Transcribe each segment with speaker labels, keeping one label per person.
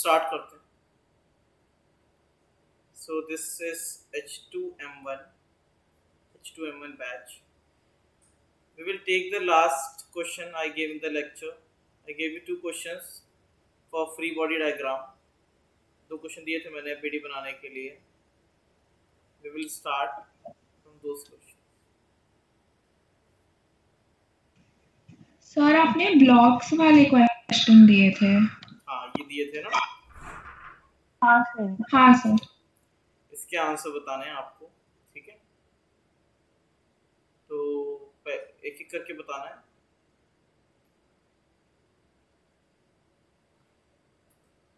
Speaker 1: Start करते हैं. So this is H2M1 batch. We will take the last question I gave in the lecture. I gave you two questions for free body diagram. दो question दिए थे मैंने PD बनाने के लिए. We will start from those questions.
Speaker 2: Sir आपने blocks वाले question दिए थे.
Speaker 1: हाँ ये दिए थे ना.
Speaker 2: हाँ सर.
Speaker 1: इसके आंसर बताने हैं आपको. ठीक है, तो एक एक करके बताना है.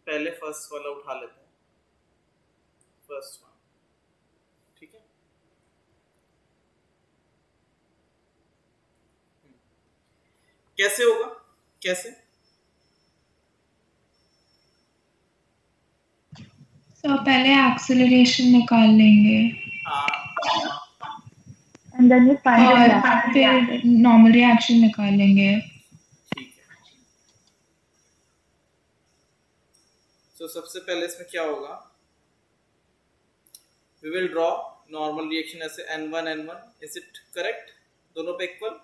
Speaker 1: पहले फर्स्ट वाला उठा लेते हैं. First one. ठीक है, कैसे होगा, कैसे?
Speaker 2: सर पहले एक्सेलरेशन निकाल लेंगे.
Speaker 1: हाँ,
Speaker 3: And then you find
Speaker 2: और
Speaker 3: the
Speaker 2: फिर नॉर्मल रिएक्शन निकाल लेंगे.
Speaker 1: ठीक है. तो सबसे पहले इसमें क्या होगा, we will draw normal reaction ऐसे N1 N1. Is it correct? दोनों पे इक्वल.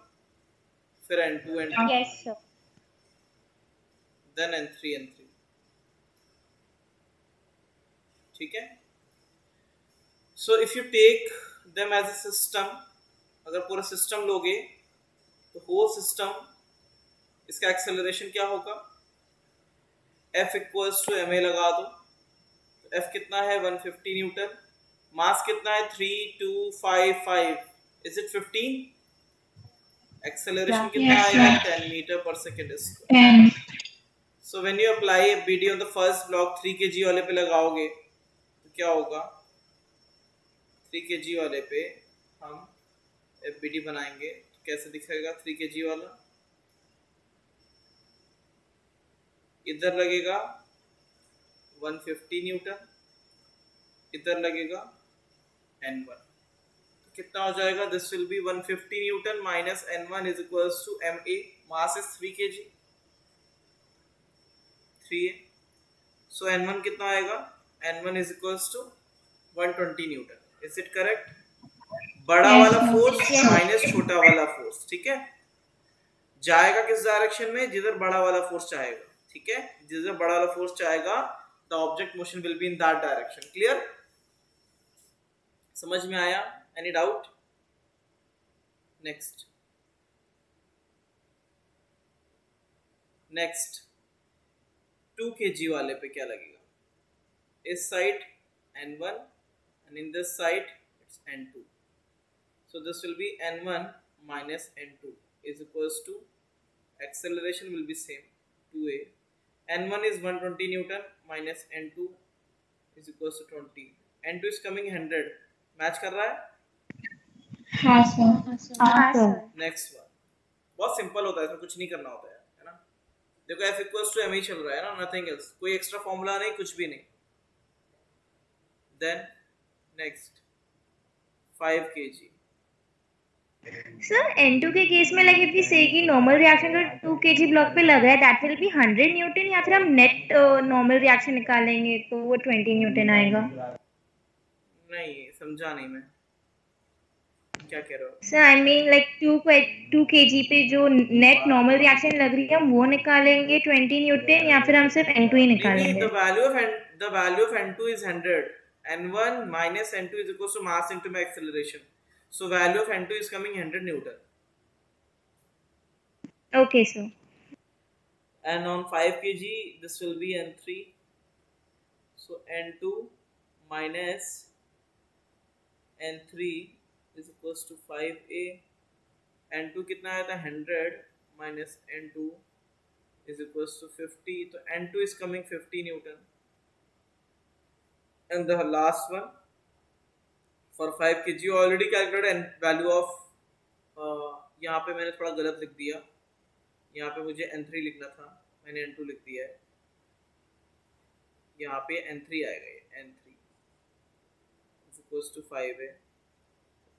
Speaker 1: फिर N2 N2.
Speaker 3: Yes, sir.
Speaker 1: Then N3 N3. ठीक है. So if you take them as a system, अगर पूरा सिस्टम लोगे तो होल सिस्टम इसका एक्सेलरेशन क्या होगा, F इक्वल्स टू ma लगा दो. तो F कितना है 150 न्यूटन. मास कितना है 3255. Is it 15? एक्सेलरेशन कितना
Speaker 2: Yes,
Speaker 1: आएगा
Speaker 2: sir.
Speaker 1: 10 मीटर पर second square.
Speaker 2: 10.
Speaker 1: So when you apply BD on the first block 3 kg वाले पे लगाओगे तो क्या होगा, 3 kg वाले पे हम FBD बनाएंगे. कैसे दिखेगा 3 kg वाला, इधर लगेगा 150 न्यूटन, इधर लगेगा N1. तो कितना हो जाएगा, this will be 150 newton minus N1 is equals to MA. Mass is 3 kg. 3A. So N1 कितना आएगा, N1 is equals to 120 newton. Is it correct? बड़ा
Speaker 2: Yes,
Speaker 1: वाला
Speaker 2: sir.
Speaker 1: Force
Speaker 3: Yes.
Speaker 1: माइनस छोटा वाला फोर्स. ठीक है, जाएगा किस डायरेक्शन में, जिधर बड़ा वाला फोर्स चाहेगा. ठीक है, जिधर बड़ा वाला फोर्स चाहेगा the object motion will be in that direction. Clear? समझ में आया? Any doubt? Next. Next 2 kg वाले पे क्या लगेगा, इस side N1 and in this side it's N2. So this will be N1 minus N2 is equals to, acceleration will be same 2A. N1 is 120 Newton minus N2 is equals to 20. N2 is coming 100. Match कर रहा है?
Speaker 2: हाँ sir.
Speaker 3: हाँ, sir.
Speaker 1: Next one. बहुत simple होता है, इसमें कुछ नहीं करना होता है ना. देखो F इक्वल्स टू MA चल रहा है ना, नथिंग एल्स. कोई एक्स्ट्रा फॉर्मूला नहीं, कुछ भी नहीं. Then next 5 kg.
Speaker 3: Sir, N2 के केस में like if we say कि normal reaction अगर 2 kg ब्लॉक पे लगा है that will be 100 न्यूटन, या फिर हम नेट normal reaction निकालेंगे तो वो 20 न्यूटन आएगा.
Speaker 1: नहीं समझा नहीं मैं, क्या कह रहे हो?
Speaker 3: Sir, I mean like 2 kg पे जो नेट normal reaction लग रही है हम वो निकालेंगे 20 न्यूटन, या फिर हम सिर्फ N2 ही
Speaker 1: नहीं,
Speaker 3: निकालेंगे.
Speaker 1: the value of N2 is 100. N1 minus N2 is equals to mass into my acceleration. So value of N2 is coming 100 Newton.
Speaker 3: Okay, sir.
Speaker 1: And on 5 kg, this will be N3. So N2 minus N3 is equals to 5A. N2 कितना आया था 100 minus N2 is equals to 50. So N2 is coming 50 Newton. And the last one for 5 kg you already calculated value of यहाँ पे मैंने थोड़ा गलत लिख दिया, यहाँ पे मुझे N3 लिखना था, मैंने N2 लिख दिया है. यहाँ पे N3 आएगा, ये N3 is equals to 5A.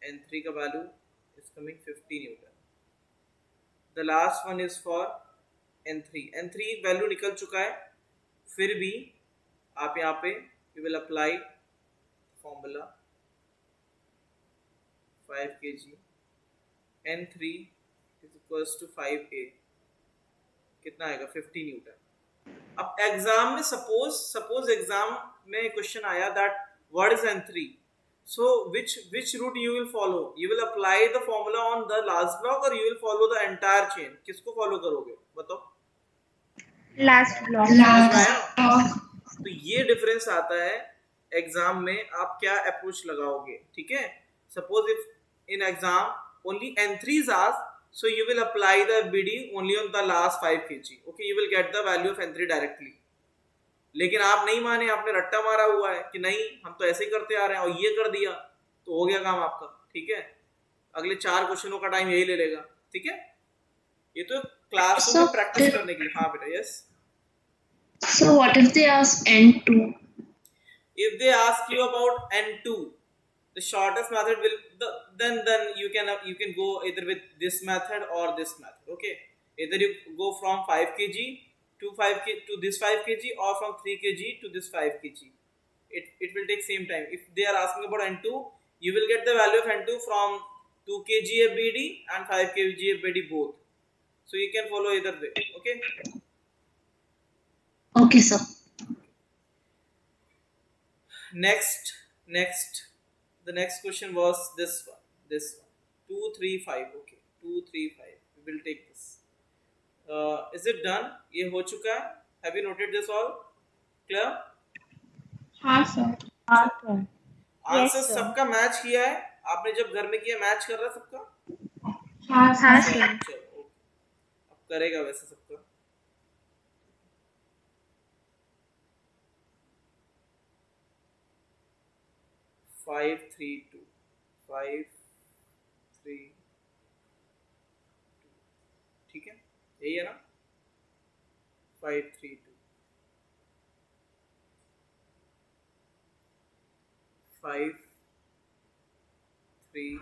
Speaker 1: N3 का value is coming 50 Newton. The last one is for N3. N3 value निकल चुका है, फिर भी आप यहाँ पे you will apply formula 5 kg N3 is equals to 5A, कितना आएगा 50 न्यूटन। अब एग्जाम में सपोज एग्जाम में क्वेश्चन आया that what is N3, so which route you will follow? You will apply the formula on the last block or you will follow the entire chain? किसको follow करोगे बताओ?
Speaker 3: Last block.
Speaker 1: समझ में आया?
Speaker 2: Last.
Speaker 1: तो ये difference आता है एग्जाम में आप क्या अप्रोच लगाओगे, ठीक है। Suppose if in exam only N3 is asked, so you will apply the BD only on the last 5 kg, okay, you will get the value of N3 directly। लेकिन आप नहीं माने, आपने रट्टा मारा हुआ है कि नहीं हम तो ऐसे ही करते आ रहे हैं और ये कर दिया तो हो गया काम आपका, ठीक है। अगले 4 क्वेश्चनों का टाइम यही ले लेगा, ठीक है। ये तो क्लासरूम में प्रैक्टिस करने के लिए। हाँ बेटा, yes.
Speaker 2: So what if they ask N2?
Speaker 1: If they ask you about N2, the shortest method will then you can go either with this method or this method, okay। Either you go from 5 kg to this 5 kg or from 3 kg to this 5 kg, it will take same time। If they are asking about N2, you will get the value of N2 from 2 kg BD and 5 kg BD both, so you can follow either way, okay।
Speaker 2: Okay, sir.
Speaker 1: Next, the next question was this one 2 3 5, okay, 2 3 5, we will take this। Is it done? ये हो चुका है? Have you noted this all? Clear?
Speaker 2: हाँ sir.
Speaker 1: Answer
Speaker 3: sir.
Speaker 1: सबका match किया है आपने जब घर में किया, मैच कर रहा है सबका?
Speaker 2: हाँ
Speaker 3: हाँ
Speaker 2: sir.
Speaker 3: सर।
Speaker 1: चलो, अब करेगा वैसे सबका। फाइव थ्री टू 5 3 2, ठीक है, यही है ना? 5 3 2 5 3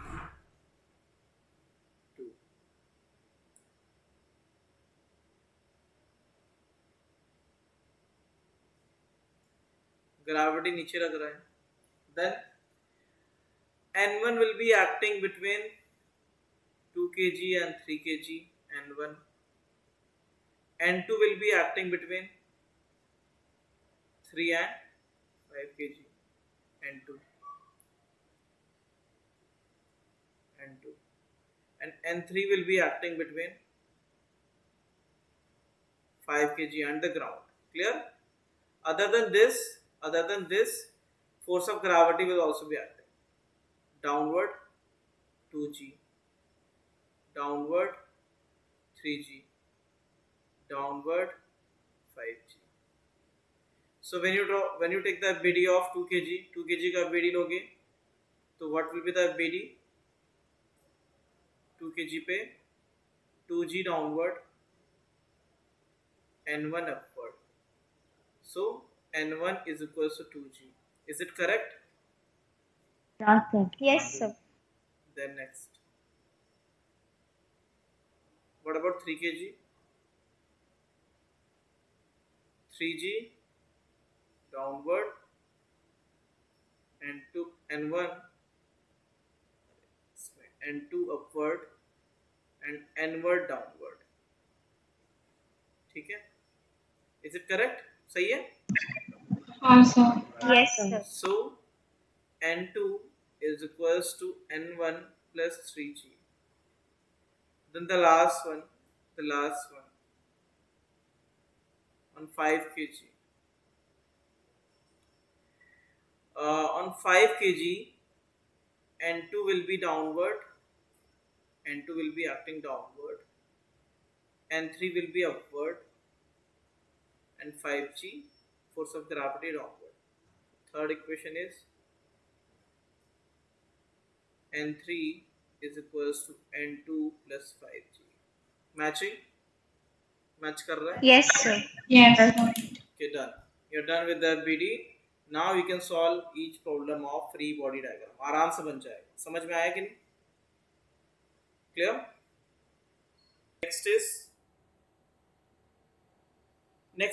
Speaker 1: 2। ग्रेविटी नीचे लग रहा है, then N1 will be acting between 2 kg and 3 kg N1, N2 will be acting between 3 and 5 kg N2, and N3 will be acting between 5 kg and the ground, clear? Other than this force of gravity will also be acting downward 2g, downward 3g, downward 5g। So when you take the BD of 2 kg का BD लोगे तो what will be the BD? 2 kg पे 2g downward, N1 upward, so N1 is equals to 2g। Is it correct?
Speaker 3: Yes sir।
Speaker 1: Then next, what about 3 kg? 3g downward, N1 N2 upward and N-word downward, ठीक है? Is it correct? सही है?
Speaker 2: हाँ sir.
Speaker 3: Yes sir।
Speaker 1: So N2 is equals to N1 plus 3g। Then the last one on 5 kg. On 5 kg, N2 will be downward, N2 will be acting downward, N3 will be upward, and 5g force of gravity downward। Third equation is N3 is equals to N2 plus 5g। Matching? Match कर रहा है?
Speaker 3: Yes sir।
Speaker 2: Yes sir.
Speaker 1: Okay, done। You're done with the BD। Now you can solve each problem of free body diagram। आराम से बन जाएगा। समझ में आया कि नहीं? Clear? Next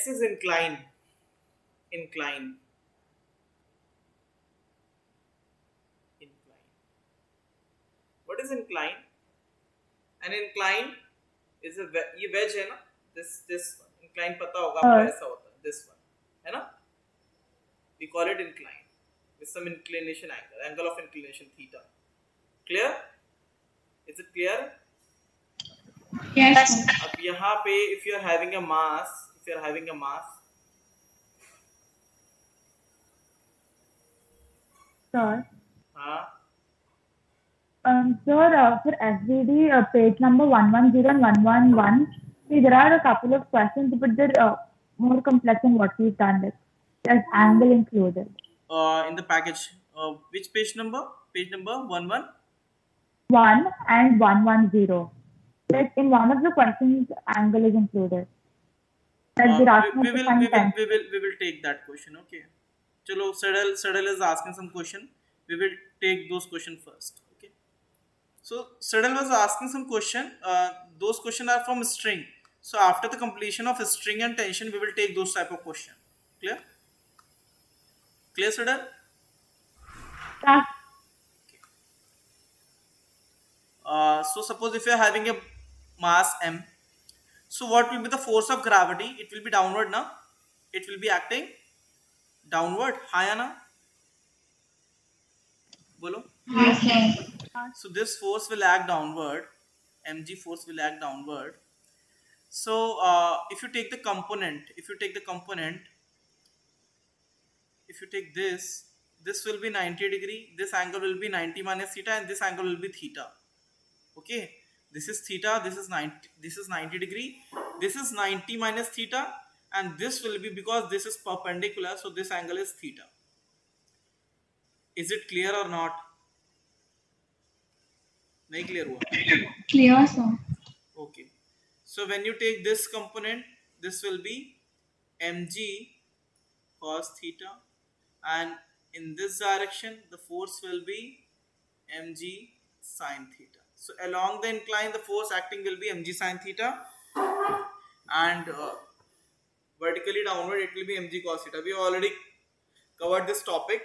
Speaker 1: is incline। incline. Incline. What is incline? An incline is a ये wedge है ना, this one. Incline पता होगा आपको, ऐसा होता है, this one है ना, we call it incline with some inclination angle of inclination theta. Clear? Is it clear?
Speaker 2: Yes, sir.
Speaker 1: अब यहाँ पे if you are having a mass,
Speaker 4: Sir,
Speaker 1: हाँ,
Speaker 4: sir, for SVD, page number 110 and 111, see, there are a couple of questions, but they're more complex than what we've done. Like, there's angle included.
Speaker 1: in the package, which page number? Page number 11.
Speaker 4: 1 and 110. Like, in one of the questions, angle is included. Like, they're asking us to find tension.
Speaker 1: We will take that question. Okay. Chalo, Sadal is asking some question. We will take those question first. Okay. So Sadal was asking some question. Those question are from string. So after the completion of string and tension, we will take those type of question. Clear? Clear, Sadal?
Speaker 4: Yeah.
Speaker 1: So suppose if you are having a mass m, so what will be the force of gravity? It will be downward now. It will be acting downward. हाँ या ना? बोलो.
Speaker 2: Yes, sir.
Speaker 1: So this force will act downward. Mg force will act downward. So if you take this will be 90 degree. This angle will be 90 minus theta, and this angle will be theta. Okay, this is theta. This is 90. This is 90 degree. This is 90 minus theta, and this will be, because this is perpendicular, so this angle is theta. Is it clear or not? नहीं clear हुआ?
Speaker 2: Clear, sir.
Speaker 1: Okay. So when you take this component, this will be mg cos theta, and in this direction the force will be mg sin theta. So along the incline, the force acting will be mg sin theta, and vertically downward it will be mg cos theta. We already covered this topic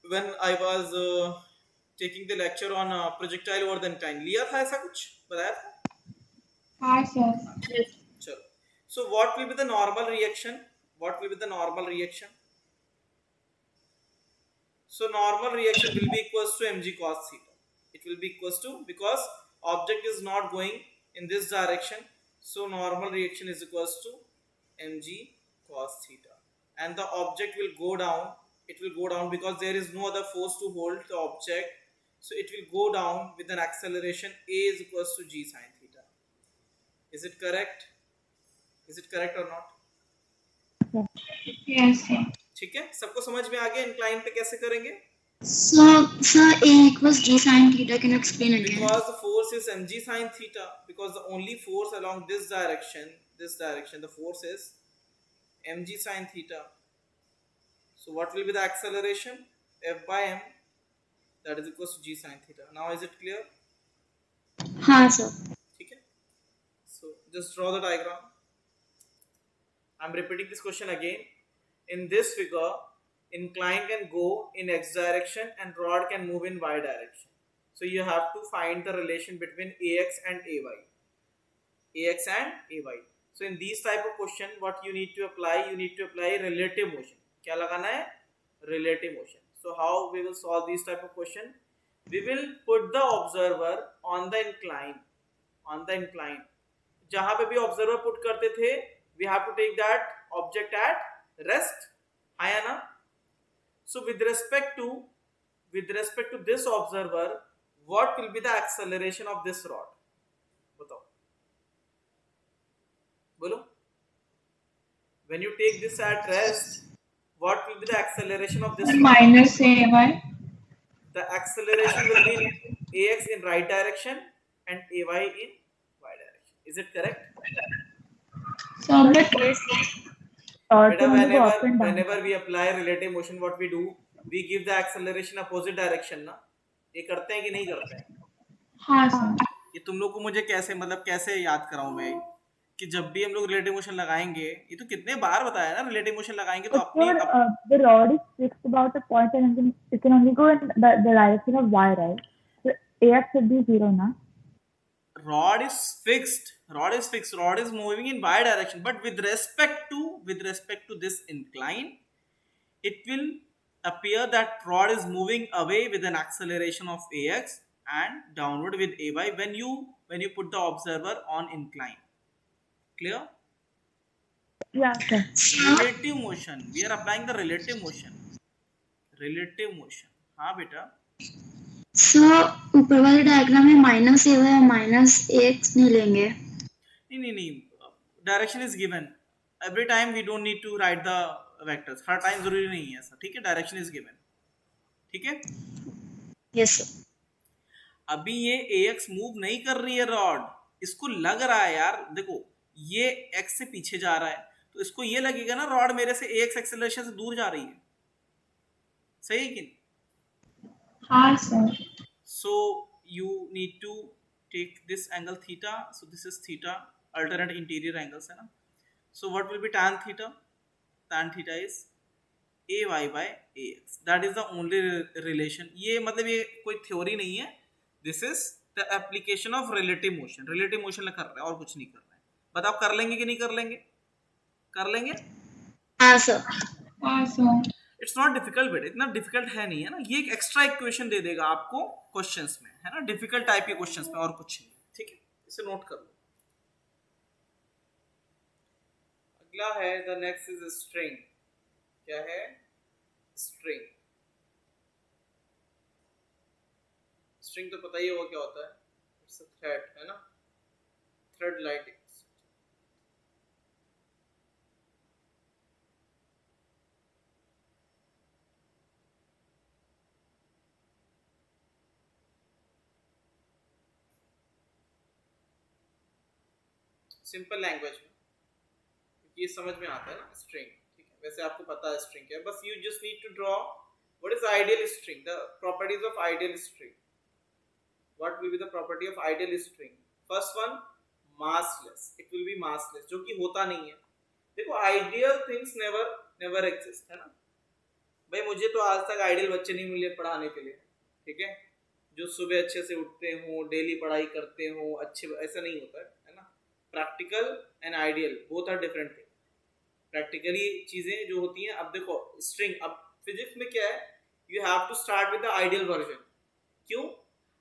Speaker 1: when I was taking the lecture on projectile over the incline. लिया था ऐसा कुछ? बताया था?
Speaker 2: Hi, sir.
Speaker 1: चलो. So what will be the normal reaction? So normal reaction will be equals to mg cos theta. It will be equals to, because object is not going in this direction, so normal reaction is equals to mg cos theta, and the object will go down. It will go down because there is no other force to hold the object, so it will go down with an acceleration a is equals to g sin theta. Is it correct? Or not?
Speaker 2: Yes, sir.
Speaker 1: ठीक है, सबको समझ में आ गया incline पे कैसे करेंगे?
Speaker 5: Sir, A equals G sin theta. Can you explain again?
Speaker 1: Because the force is mg sin theta, because the only force along this direction, the force is mg sin theta. So what will be the acceleration? F by m, that is equals to g sin theta. Now is it clear?
Speaker 5: हाँ sir.
Speaker 1: ठीक है. So just draw the diagram. I'm repeating this question again. In this figure, incline can go in x direction and rod can move in y direction. So you have to find the relation between ax and ay. So in these type of question, what you need to apply? You need to apply relative motion. क्या लगाना है? Relative motion. So how we will solve these type of question? We will put the observer on the incline. जहाँ पे भी observer put करते थे, we have to take that object at rest. हाँ या ना? So with respect to this observer, what will be the acceleration of this rod? बताओ. बोलो. When you take this at rest, what will be the acceleration of this rod?
Speaker 2: Minus AY.
Speaker 1: The acceleration will be in ax in right direction and ay in y direction. Is it correct?
Speaker 2: So, but
Speaker 1: Whenever we apply relative motion, what we do, we give the acceleration opposite direction ना. ये करते हैं कि नहीं करते हैं?
Speaker 2: हाँ, sir.
Speaker 1: ये तुम लोग को मुझे कैसे याद कराऊं मैं? कि जब भी हम लोग रिलेटिव मोशन लगाएंगे, ये तो कितने बार बताया ना, रिलेटिव मोशन लगाएंगे तो
Speaker 4: But
Speaker 1: अपनी
Speaker 4: sir, the rod is fixed about a point and it can only go in the direction of y, right? So AX should be 0 now.
Speaker 1: rod is fixed, rod is moving in y direction, but with respect to this incline, it will appear that rod is moving away with an acceleration of ax and downward with ay when you put the observer on incline. Clear?
Speaker 4: Yeah, sir.
Speaker 1: Relative motion, we are applying the relative motion. हाँ बेटा,
Speaker 5: sir ऊपर वाले diagram में minus ए है, minus x नहीं लेंगे.
Speaker 1: नहीं, direction is given every time, we don't need to write the vectors, हर टाइम जरूरी नहीं है ऐसा, ठीक है, डायरेक्शन इज गिवन, ठीक है.
Speaker 5: Yes sir.
Speaker 1: अभी ये ax मूव नहीं कर रही है रॉड, इसको लग रहा है यार, देखो ये x से पीछे जा रहा है, तो इसको ये लगेगा ना रॉड मेरे से ax एक्सेलरेशन से दूर जा रही है, सही है कि नहीं?
Speaker 2: हाँ sir.
Speaker 1: So you need to take this angle theta. So this is theta, alternate interior angles है ना. So what will be tan theta? Tan theta is ay by ax. That is the only relation. ये मतलब ये कोई theory नहीं है. This is the application of relative motion. Relative motion कर रहे हैं और कुछ नहीं कर रहे हैं. बताओ कर लेंगे कि नहीं कर लेंगे? कर लेंगे?
Speaker 5: हाँ सर.
Speaker 2: हाँ सर.
Speaker 1: इट्स नॉट डिफिकल्ट बेटा, इतना डिफिकल्ट है नहीं है ना. ये एक एक्स्ट्रा इक्वेशन दे देगा आपको क्वेश्चंस में, है ना, डिफिकल्ट टाइप के क्वेश्चंस में, और कुछ नहीं, ठीक है, इसे नोट कर लो. अगला है द नेक्स्ट इज स्ट्रिंग. क्या है? स्ट्रिंग. स्ट्रिंग तो पता ही होगा क्या होता है, इट्स अ थ्रेड, है ना, थ्रेड लाइक. सिंपल लैंग्वेज में, क्योंकि ये समझ में आता है ना स्ट्रिंग, ठीक है. वैसे आपको पता है स्ट्रिंग क्या है, बस you just need to draw what is ideal string, the properties of ideal string. What will be the property of ideal string? First one, massless. It will be massless, जो कि होता नहीं है. देखो आइडियल थिंग्स नेवर एग्जिस्ट, है ना भाई. मुझे तो आज तक आइडियल बच्चे नहीं मिले पढ़ाने के लिए, ठीक है, जो सुबह अच्छे से उठते हो, डेली पढ़ाई करते हो, अच्छे, ऐसा नहीं होता है ना. Practical and ideal both are different thing. Practically चीजें जो होती हैं, अब देखो स्ट्रिंग, अब फिजिक्स में क्या है, you have to start with the ideal version. क्यों?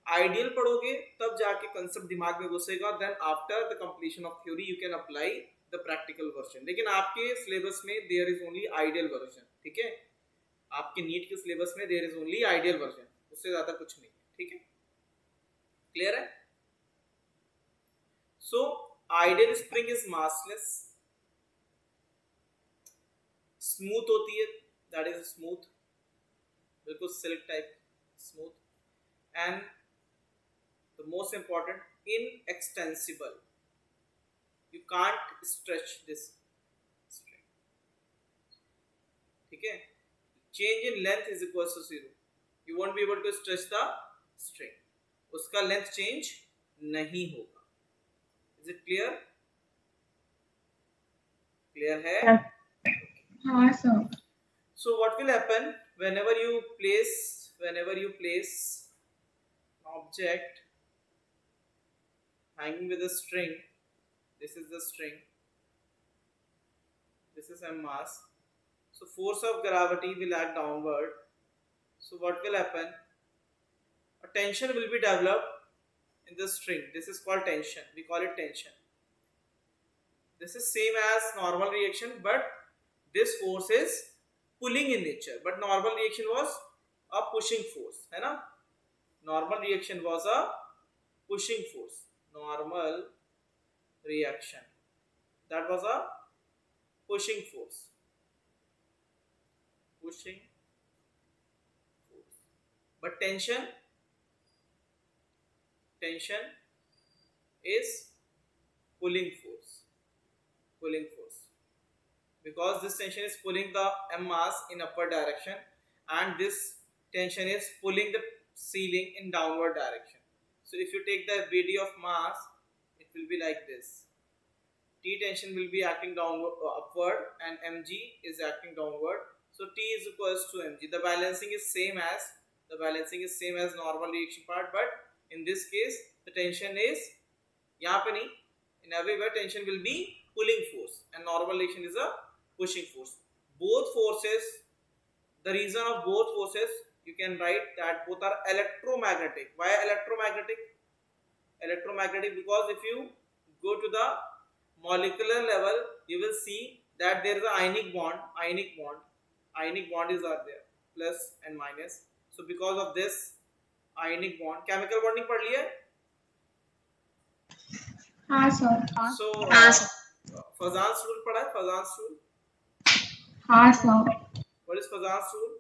Speaker 1: आइडियल पढ़ोगे तब जाके कंसेप्ट दिमाग में घुसेगा, then after the completion of theory you can apply the practical version. लेकिन आपके सिलेबस में there is only ideal version, ठीक है. आपके नीट के सिलेबस में there is only ideal version, उससे ज्यादा कुछ नहीं, ठीक है. क्लियर है? So ideal spring is massless, smooth होती है, दैट इज स्मूथ, बिल्कुल silk type smooth, and the most important, inextensible. You can't stretch this string, ठीक है. Change in length is equal to 0. You won't be able to stretch the string, उसका length change नहीं होगा. Is it clear? Clear है?
Speaker 4: Yes.
Speaker 2: हाँ sir.
Speaker 1: So what will happen whenever you place an object hanging with a string? This is the string. This is a mass. So force of gravity will act downward. So what will happen? A tension will be developed in the string. This is called tension. We call it tension. This is same as normal reaction, but this force is pulling in nature. But normal reaction was a pushing force, है ना? Normal reaction was a pushing force. Normal reaction, that was a pushing force. Pushing force. But tension is pulling force, because this tension is pulling the m mass in upward direction and this tension is pulling the ceiling in downward direction. So if you take the BD of mass, it will be like this. T tension will be acting downward, upward, and mg is acting downward. So T is equals to mg. The balancing is same as normal reaction part, but in this case the tension is यहाँ पे नहीं, in everywhere tension will be pulling force and normal reaction is a pushing force. Both forces, the reason of both forces, you can write that both are electromagnetic. Why electromagnetic? Electromagnetic because if you go to the molecular level, you will see that there is an ionic bond is out there, plus and minus. So because of this ionic bond, chemical bonding पढ़ लिया है?
Speaker 2: हाँ sir.
Speaker 1: So Fazan's rule पढ़ा है? Fazan's rule.
Speaker 2: हाँ sir.
Speaker 1: What is Fazan's rule?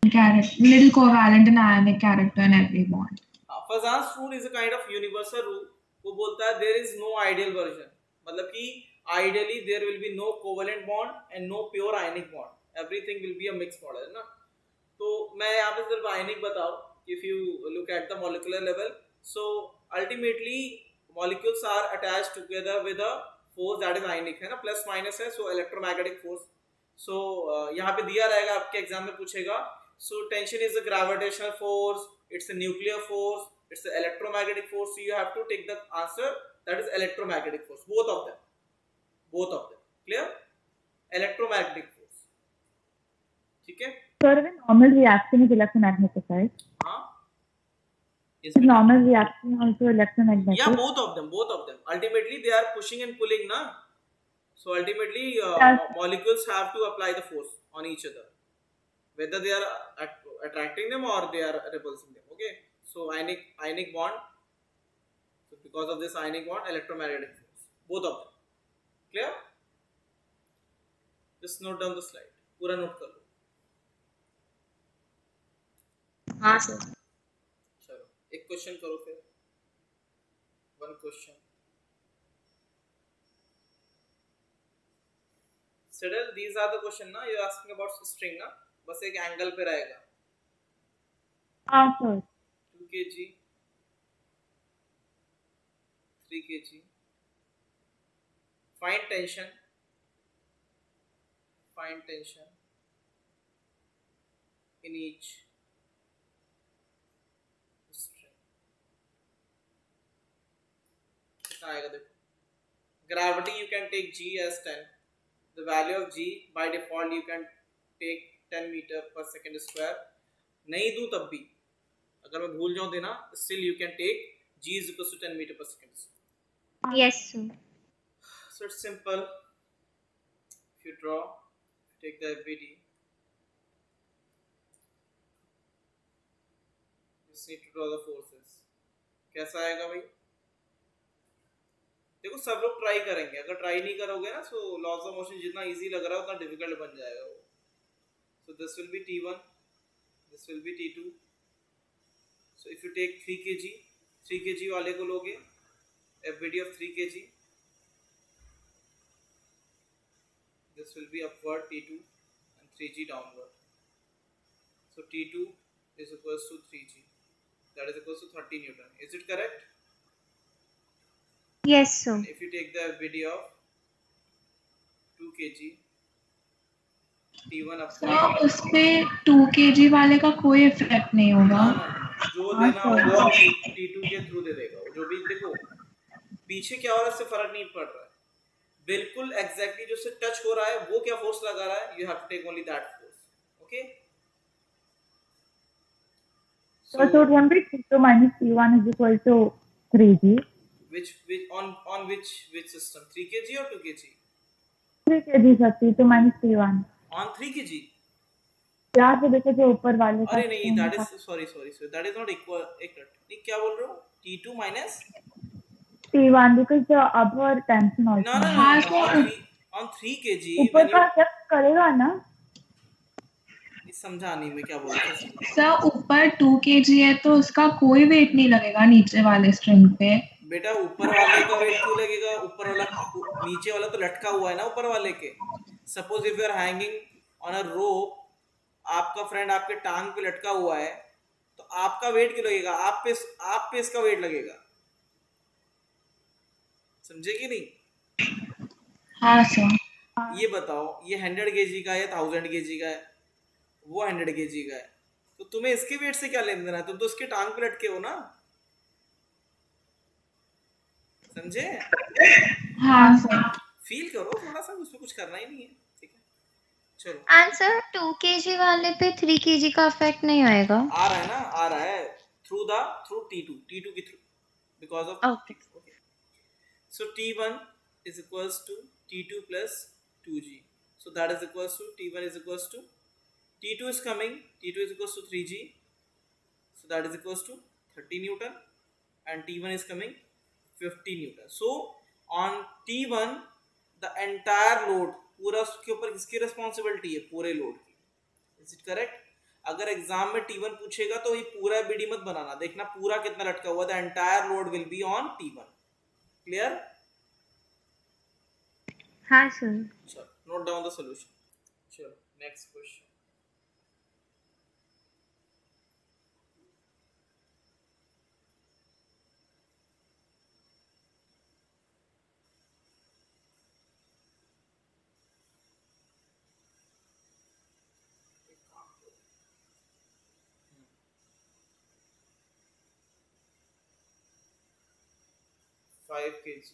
Speaker 2: Little covalent and ionic character in every bond.
Speaker 1: Fazan's rule is a kind of universal rule. वो बोलता है there is no ideal version. मतलब कि ideally there will be no covalent bond and no pure ionic bond. Everything will be a mixed model, है ना? तो मैं यहाँ पे सिर्फ ionic बताऊँ. If you look at the molecular level, so ultimately molecules are attached together with a force that is ionic, है ना? Plus minus है, so electromagnetic force. So यहाँ पे दिया रहेगा, आपके एग्जाम में पूछेगा. So tension is a gravitational force, it's a nuclear force, it's an electromagnetic force. So you have to take the answer that is electromagnetic force. Both of them. Clear? Electromagnetic force. ठीक है?
Speaker 4: Sir, the normal reaction is electromagnetic, right?
Speaker 1: हाँ. Yes,
Speaker 4: The normal reaction also electromagnetic.
Speaker 1: yeah, both of them. Ultimately, they are pushing and pulling, na. So ultimately,
Speaker 4: Yes.
Speaker 1: molecules have to apply the force on each other, whether they are attracting them or they are repulsing them. Okay. So ionic bond. So because of this ionic bond, electromagnetic force. Both of them. Clear? Just note down the slide. पूरा note कर लो.
Speaker 5: हाँ sir.
Speaker 1: चलो एक question करो फिर. One question. Settle. These are the question ना. You asking about string ना. बस एक एंगल पे रहेगा.
Speaker 4: हाँ sir.
Speaker 1: 2 kg, 3 kg. Find tension in each string. कितना आएगा देखो. Gravity you can take G as 10. The value of G by default you can take 10 meter per second square. नहीं दूं तब भी, अगर मैं भूल जाऊं देना, still you can take G is equal to 10 meter per second.
Speaker 3: Yes, sir.
Speaker 1: So it's simple. If you draw, take the FBD. Just need to draw the forces. कैसा आएगा भाई? देखो सब लोग ट्राई करेंगे. अगर ट्राई नहीं करोगे ना, so laws of motion जितना easy लग रहा है उतना difficult बन जाएगा वो. So this will be T1, this will be T2. So if you take 3 kg वाले को लोगे, FBD of 3 kg. This will be upward T2 and 3g downward. So T2 is equals to 3g. That is equals to 30 Newton. Is it correct?
Speaker 3: Yes, sir.
Speaker 1: And if you take the FBD of 2 kg, T1
Speaker 2: sir
Speaker 1: upward.
Speaker 2: उस पे 2 kg वाले का कोई effect नहीं होगा.
Speaker 1: जो देना होगा वो T2 के थ्रू दे देगा. जो भी देखो पीछे क्या हो रहा है इससे फर्क नहीं पड़ रहा है. बिल्कुल एग्जैक्टली जो से टच हो रहा है वो क्या फोर्स लगा रहा है, you have to take only that force. Okay.
Speaker 4: So it won't be T2 minus T1 is equal to 3g.
Speaker 1: which on which system, 3 kg or 2 kg?
Speaker 4: 3 kg sir, T2 minus T1.
Speaker 1: On 3 kg.
Speaker 4: यहाँ पे देखो जो ऊपर वाले का.
Speaker 1: अरे नहीं, that is sorry that is not equal. एक मिनट, नहीं क्या बोल रहे हो? T2 minus
Speaker 4: T1 because the upper tension also.
Speaker 1: no, on 3 kg
Speaker 4: ऊपर का effect करेगा ना?
Speaker 1: समझा नहीं मैं क्या बोल रहा हूँ.
Speaker 2: सर ऊपर 2 kg है तो उसका कोई वेट नहीं लगेगा नीचे वाले स्ट्रिंग पे.
Speaker 1: बेटा ऊपर वाले का वेट क्यों लगेगा? ऊपर वाला, नीचे वाला तो लटका हुआ है ना ऊपर वाले के. Suppose if you are hanging on a rope, आपका फ्रेंड आपके टांग पे लटका हुआ है, तो आपका वेट क्यों लगेगा? आप पे इसका वेट लगेगा. समझे कि नहीं?
Speaker 2: हाँ सर।
Speaker 1: ये बताओ, ये 100 kg का है, 1000 kg का है, वो 100 kg का है, तो तुम्हें इसके वेट से क्या लेना देना है? तुम तो उसके टांग पे लटके हो ना, समझे?
Speaker 2: हाँ सर।
Speaker 1: फील करो थोड़ा सा, उसमें कुछ करना ही नहीं है, ठीक है? चलो,
Speaker 3: आंसर 2 kg वाले पे 3 kg का इफेक्ट नहीं आएगा।
Speaker 1: आ रहा है ना, आ रहा है थ्रू T2 के through, because of
Speaker 3: okay.
Speaker 1: Okay. So T1 is equals to T2 plus 2g. So that is equals to T1 is equals to T2 is coming. T2 is equals to 3g. So that is equals to 30 Newton, and T1 is coming 50 Newton. So on T1 the entire load, पूरा उसके ऊपर किसकी responsibility है? पूरे load की। Is it correct? अगर exam में T1 पूछेगा तो ये पूरा बीडी मत बनाना, देखना पूरा कितना लटका हुआ, the entire load will be on T1। Clear?
Speaker 3: हाँ सर।
Speaker 1: चलो, नोट डाउन द सॉल्यूशन। चलो, next question. Five kg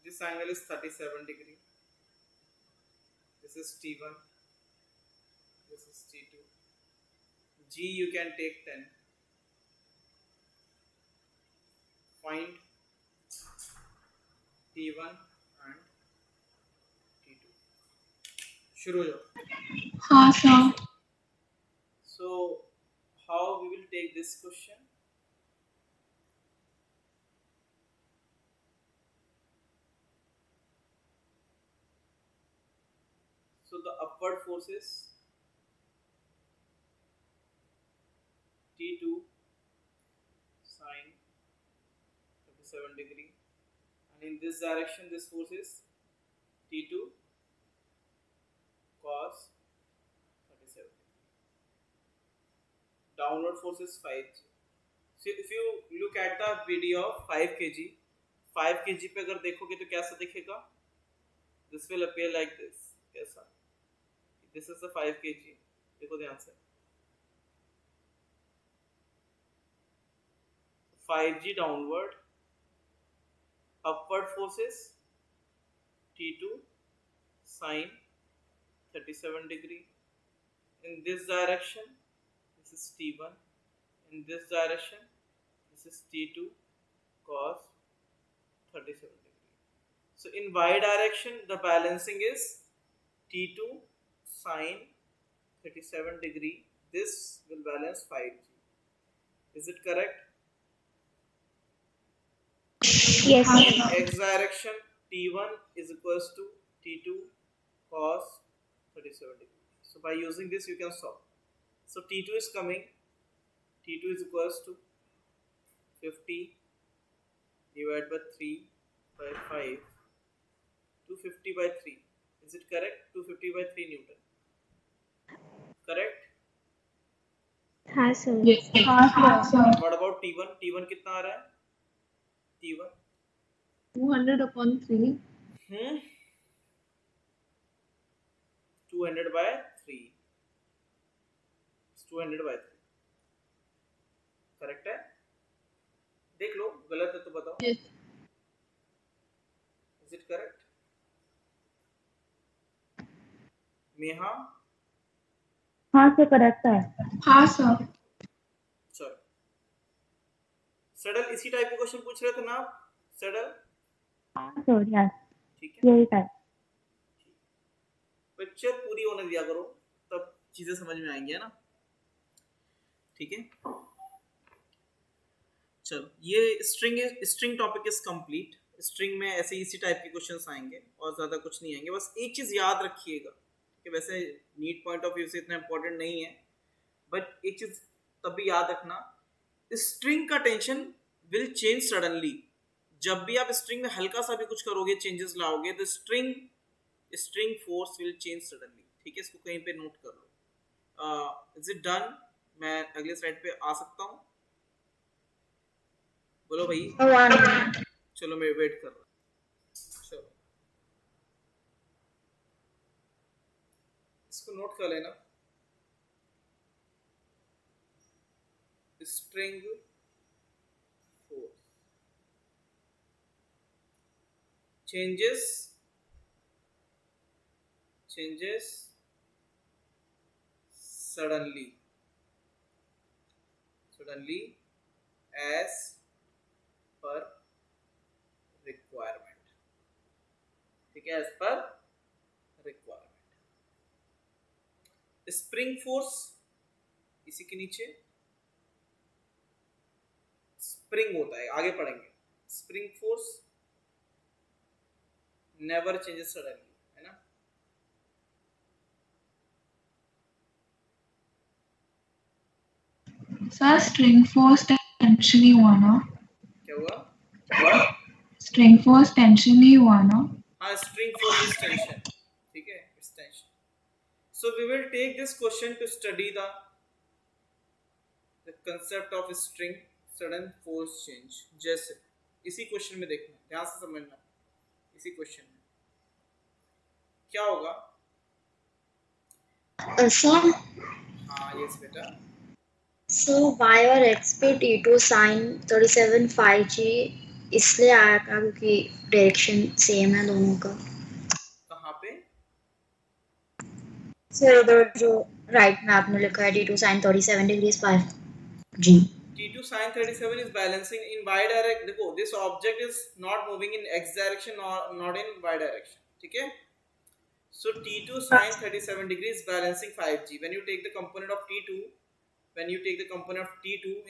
Speaker 1: this angle is 37 degree. This is T1, this is T2. G you can take 10. Find T1 and T2. शुरू हो जाओ।
Speaker 2: हाँ sir.
Speaker 1: So how we will take this question? So the upward forces T2 sine 37 degree, and in this direction this force is T2 cos 37 degree. Downward force is 5g. So if you look at the video of 5 kg, 5 kg पे अगर देखोगे तो कैसा दिखेगा? This will appear like this. कैसा? This is the 5 kg. देखो ध्यान से, 5g downward, upward forces T2 sine 37 degree. In this direction this is T1, in this direction this is T2 cos 37 degree. So in y direction the balancing is T2 sine 37 degree. This will balance 5g. Is it correct?
Speaker 3: Yes.
Speaker 1: In x direction T1 is equals to T2 cos 37 degree. So by using this you can solve. So T2 is coming, T2 is equals to 50 divided by 3 by 5, 250 by 3. Is it correct? 250 by 3 Newton. Correct?
Speaker 3: हाँ sir.
Speaker 2: Yes, हाँ sir.
Speaker 1: What about T1? T1 कितना आ रहा है? T1
Speaker 2: 200/3।
Speaker 1: 200 by 3. 200 by 3. Correct है? देख लो, गलत है तो बताओ।
Speaker 2: Yes.
Speaker 1: Is it correct? Neha?
Speaker 4: हाँ सर करेक्ट है।
Speaker 2: हाँ सर।
Speaker 1: चलो, सडल इसी टाइप के क्वेश्चन पूछ रहे थे ना आप? सडल,
Speaker 4: हाँ सर यस
Speaker 1: ठीक है।
Speaker 4: यही टाइप।
Speaker 1: पिक्चर पूरी होने दिया करो, तब चीजें समझ में आएंगी, है ना? ठीक है, चलो, ये string topic is complete. String में ऐसे इसी टाइप के क्वेश्चंस आएंगे और ज्यादा कुछ नहीं आएंगे। बस एक चीज याद रखिएगा कि वैसे नीट पॉइंट ऑफ व्यू से इतना इंपॉर्टेंट नहीं है, बट एक चीज तब भी याद रखना, स्ट्रिंग का टेंशन विल चेंज सडनली। जब भी आप स्ट्रिंग में हल्का सा भी कुछ करोगे, चेंजेस लाओगे, तो string force will change suddenly. ठीक है, इसको कहीं पे नोट कर लो। Is it done? मैं अगले स्लाइड पे आ सकता हूँ? बोलो भाई। चलो मैं वेट कर रहा हूँ। चलो इसको नोट कर लेना। String force changes suddenly as per requirement, ठीक है, as per requirement। Spring force इसी के नीचे स्प्रिंग होता है, आगे पढ़ेंगे। Spring force never changes suddenly, है ना।
Speaker 2: सर स्ट्रिंग फोर्स टेंशन ही हुआ ना?
Speaker 1: क्या हुआ?
Speaker 2: स्ट्रिंग फोर्स टेंशन ही हुआ ना?
Speaker 1: हाँ, स्ट्रिंग फोर्स इज टेंशन, ठीक है, it's tension. So we will take this question to study the concept of string sudden force change. जैसे इसी क्वेश्चन में देखना, ध्यान से समझना। इसी क्वेश्चन में क्या होगा?
Speaker 5: सर
Speaker 1: हाँ यस बेटा।
Speaker 5: सो y और x पे t2 sin 37 phi g इसलिए आया था क्योंकि डायरेक्शन सेम है दोनों का।
Speaker 1: कहाँ पे?
Speaker 5: सर इधर जो राइट में आपने लिखा है t2 sin 37 degrees phi g।
Speaker 1: T2 sin 37 is balancing in y direction। देखो this object is not moving in x direction or not in y direction, ठीक है। So T2 sin 37 degrees balancing 5g। When you take the component of T2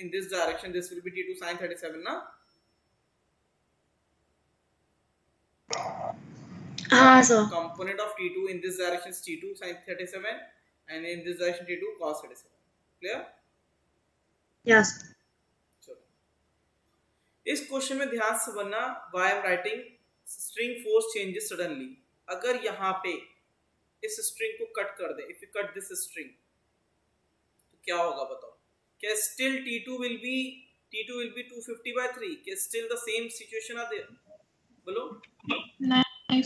Speaker 1: in this direction, this will be T2 sin 37 ना।
Speaker 5: हाँ sir.
Speaker 1: Component of T2 in this direction is T2 sin 37 and in this direction T2 cos 37। Clear?
Speaker 5: Yes.
Speaker 1: इस question में ध्यान से बनना। Why I am writing string force changes suddenly. अगर यहाँ पे इस स्ट्रिंग को कट कर दे, if you cut this string, तो क्या होगा बताओ? क्या स्टिल T2 will be 250/3? क्या still the same situation are there? बोलो। नहीं।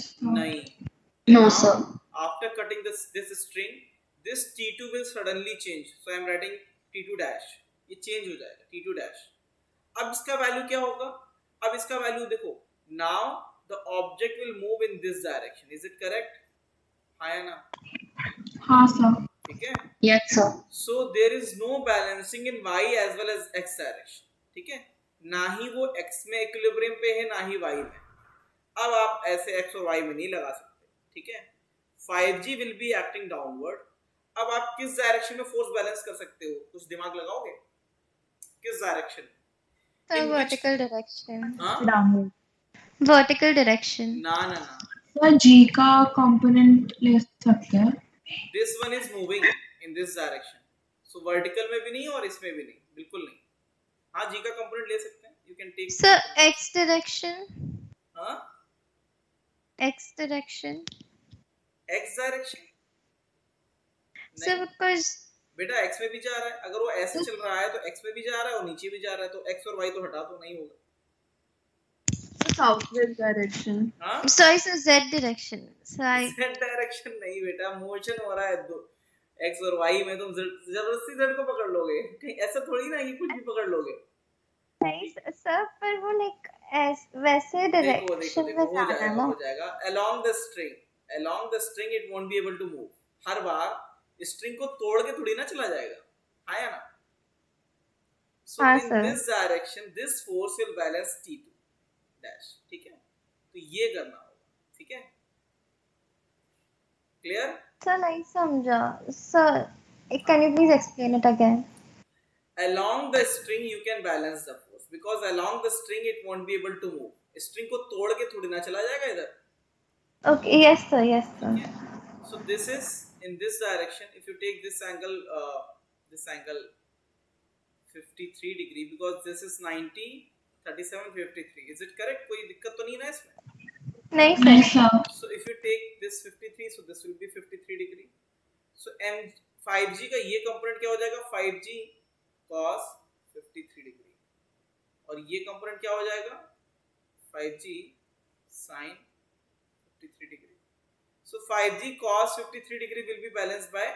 Speaker 5: No sir.
Speaker 1: After cutting this string, this T2 will suddenly change, so I am writing T2 dash। ये change हो जाएगा T2 dash। अब इसका वैल्यू क्या होगा? अब इसका वैल्यू देखो, now the object will move in this direction. Is it correct? हाँ या ना?
Speaker 2: हाँ सर।
Speaker 1: ठीक है।
Speaker 5: Yes sir.
Speaker 1: So there is no balancing in y as well as x direction, ठीक है। ना ही वो x में इक्विलिब्रियम पे है, ना ही y में। अब आप ऐसे x और y में नहीं लगा सकते, ठीक है। 5g will be acting downward. अब आप किस डायरेक्शन में फोर्स बैलेंस कर सकते हो? कुछ दिमाग लगाओगे? किस डायरेक्शन?
Speaker 3: Vertical direction.
Speaker 1: हाँ,
Speaker 4: Downward।
Speaker 3: Vertical direction.
Speaker 1: ना ना ना,
Speaker 2: सर जी का कंपोनेंट ले सकते हैं।
Speaker 1: This one is moving in this direction, so vertical में भी नहीं और इसमें भी नहीं, बिल्कुल नहीं। हाँ, जी का कंपोनेंट ले सकते हैं, you can take.
Speaker 3: Sir X direction.
Speaker 1: हाँ,
Speaker 3: X direction.
Speaker 1: X direction
Speaker 3: sir because
Speaker 1: बेटा एक्स में भी जा रहा है। अगर वो ऐसे चल रहा है तो एक्स में भी जा रहा है और नीचे भी जा रहा है, तो एक्स और वाई तो हटा, तो नहीं होगा।
Speaker 2: Southwest direction.
Speaker 1: हाँ,
Speaker 3: sorry sir Z direction.
Speaker 1: Z direction नहीं बेटा, मोशन हो रहा है दो एक्स और वाई में, तुम जबरदस्ती जेड को पकड़ लोगे? कहीं ऐसा थोड़ी ना कि कुछ भी पकड़ लोगे।
Speaker 3: नहीं सर, पर वो लाइक वैसे
Speaker 1: देखो
Speaker 3: डायरेक्शन में
Speaker 1: हो
Speaker 3: जाना
Speaker 1: जाएगा,
Speaker 3: ना।
Speaker 1: हो जाएगा। along the string it won't be able to move। Her bar string को तोड़ के थोड़ी ना चला जाएगा, है या ना। So
Speaker 3: हाँ,
Speaker 1: in
Speaker 3: sir।
Speaker 1: this direction this force will balance T2 dash, ठीक है। तो ये करना होगा, ठीक है। क्लियर?
Speaker 3: सर नहीं समझा sir, can you please explain it again?
Speaker 1: Along the string you can balance the force, because along the string it won't be able to move। String को तोड़ के थोड़ी ना चला जाएगा इधर।
Speaker 3: Okay yes sir, yes sir.
Speaker 1: So this is in this direction। If you take this angle 53 degree, because this is 90 37 53। is it correct? कोई दिक्कत तो नहीं ना इसमें?
Speaker 3: नहीं
Speaker 2: नहीं
Speaker 3: sir.
Speaker 2: Sir.
Speaker 1: So if you take this 53, so this will be 53 degree। So m 5g का ये कंपोनेंट क्या हो जाएगा 5g cos 53 डिग्री और ये कंपोनेंट क्या हो जाएगा 5g sin 53 degree. So 5g cos 53 degree will be balanced by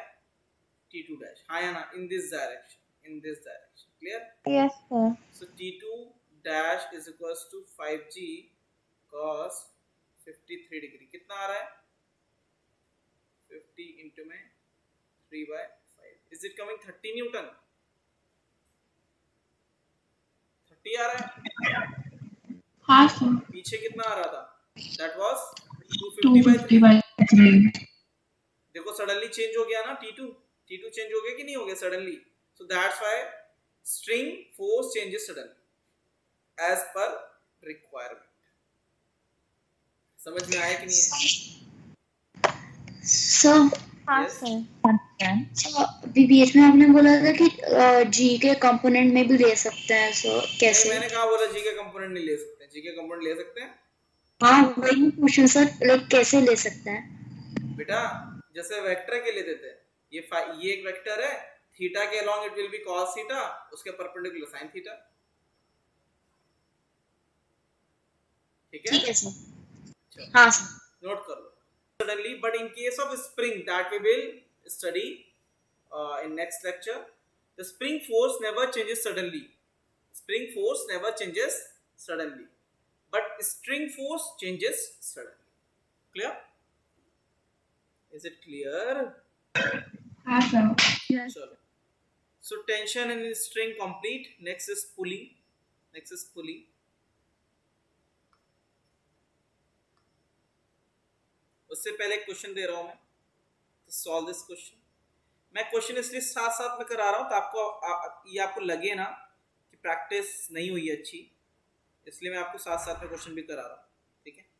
Speaker 1: T2 dash. हाँ या ना in this direction. In this direction. Clear?
Speaker 3: Yes, sir.
Speaker 1: So T2 dash is equals to 5g cos 53 degree. कितना आ रहा है? 50 into में 3 by 5. Is it coming 30 Newton? 30 आ रहा है?
Speaker 2: हाँ सर,
Speaker 1: पीछे कितना आ रहा था? That was 250 by 3.
Speaker 2: 250 by 3.
Speaker 1: देखो सडनली चेंज हो गया ना T2 चेंज हो गया कि नहीं हो गया suddenly. So that's why string force changes suddenly as per requirement. समझ में आया कि नहीं है?
Speaker 5: सर
Speaker 3: हाँ
Speaker 1: Yes.
Speaker 3: सर.
Speaker 4: Understand?
Speaker 5: सर अभी बीच में आपने बोला था कि जी के कंपोनेंट में भी ले सकते हैं. सो
Speaker 1: नहीं,
Speaker 5: कैसे?
Speaker 1: मैंने कहा बोला जी के कंपोनेंट नहीं ले सकते. जी के कंपोनेंट ले सकते हैं
Speaker 5: हाँ वही पूछूं सर, लाइक कैसे ले सकते हैं?
Speaker 1: बेटा. जैसे वेक्टर के लिए देते हैं ये एक वेक्टर है थीटा के along it will B cos theta उसके परपेंडिकुलर sin थीटा. ठीक
Speaker 5: ठीक
Speaker 1: है
Speaker 5: है सर. हाँ सर.
Speaker 1: नोट कर लो suddenly but in case of spring that we will study in next lecture. The spring force never changes suddenly. Spring force never changes suddenly but string force changes suddenly. Clear? Is it clear?
Speaker 2: हाँ sir.
Speaker 1: Chalo. So tension in string complete. Next is pulley. उससे पहले एक question दे रहा हूं मैं. Solve this question. मैं question इसलिए साथ साथ में करा रहा हूं तो ये आपको लगे ना कि प्रैक्टिस नहीं हुई है अच्छी, इसलिए मैं आपको साथ साथ में क्वेश्चन भी करा रहा हूं. ठीक है.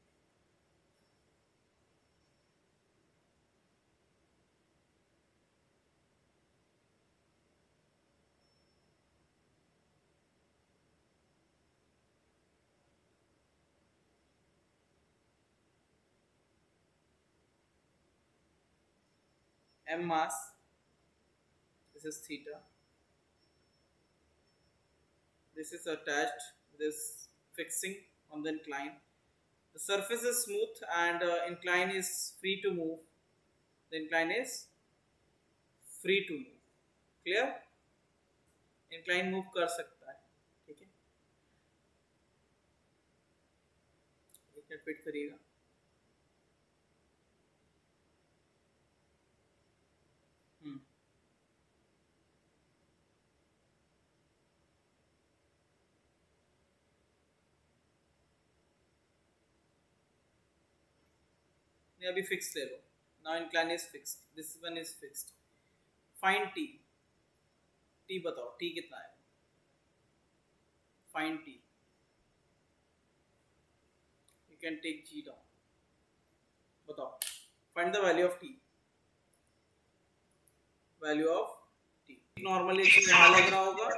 Speaker 1: M mass, this is theta, this is attached, this fixing on the incline. The surface is smooth and incline is free to move. The incline is free to move. Clear? Incline move कर सकता है. ठीक है. एक minute wait करिएगा. अभी fix ले लो. Now incline is fixed. This one is fixed. Find T बताओ टी कितना है. Find T. You can take G down. बताओ find the value of T. Value of T normal यहाँ लग रहा होगा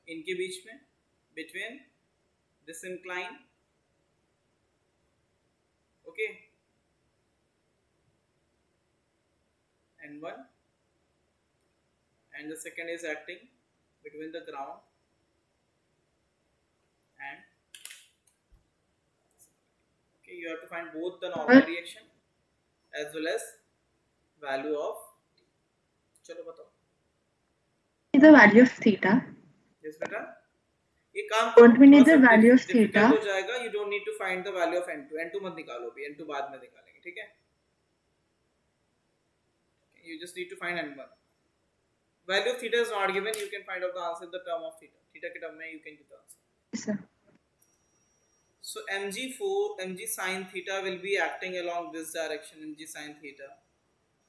Speaker 1: इनके बीच में between this incline. Okay. N1 and the second is acting between the ground and okay, you have to find both the normal reaction as well as value of t. चलो बताओ.
Speaker 2: The value of theta.
Speaker 1: Yes बेटा. ये काम
Speaker 2: Don't we need the value of theta?
Speaker 1: हो जाएगा. You don't need to find the value of n2 मत निकालो अभी. n2 बाद में निकालेंगे. ठीक है. You just need to find n1. Value of theta is not given. You can find out the answer in the term of theta. Theta के term में you can get the answer.
Speaker 2: Yes, sir.
Speaker 1: So mg sin theta will be acting along this direction. Mg sin theta.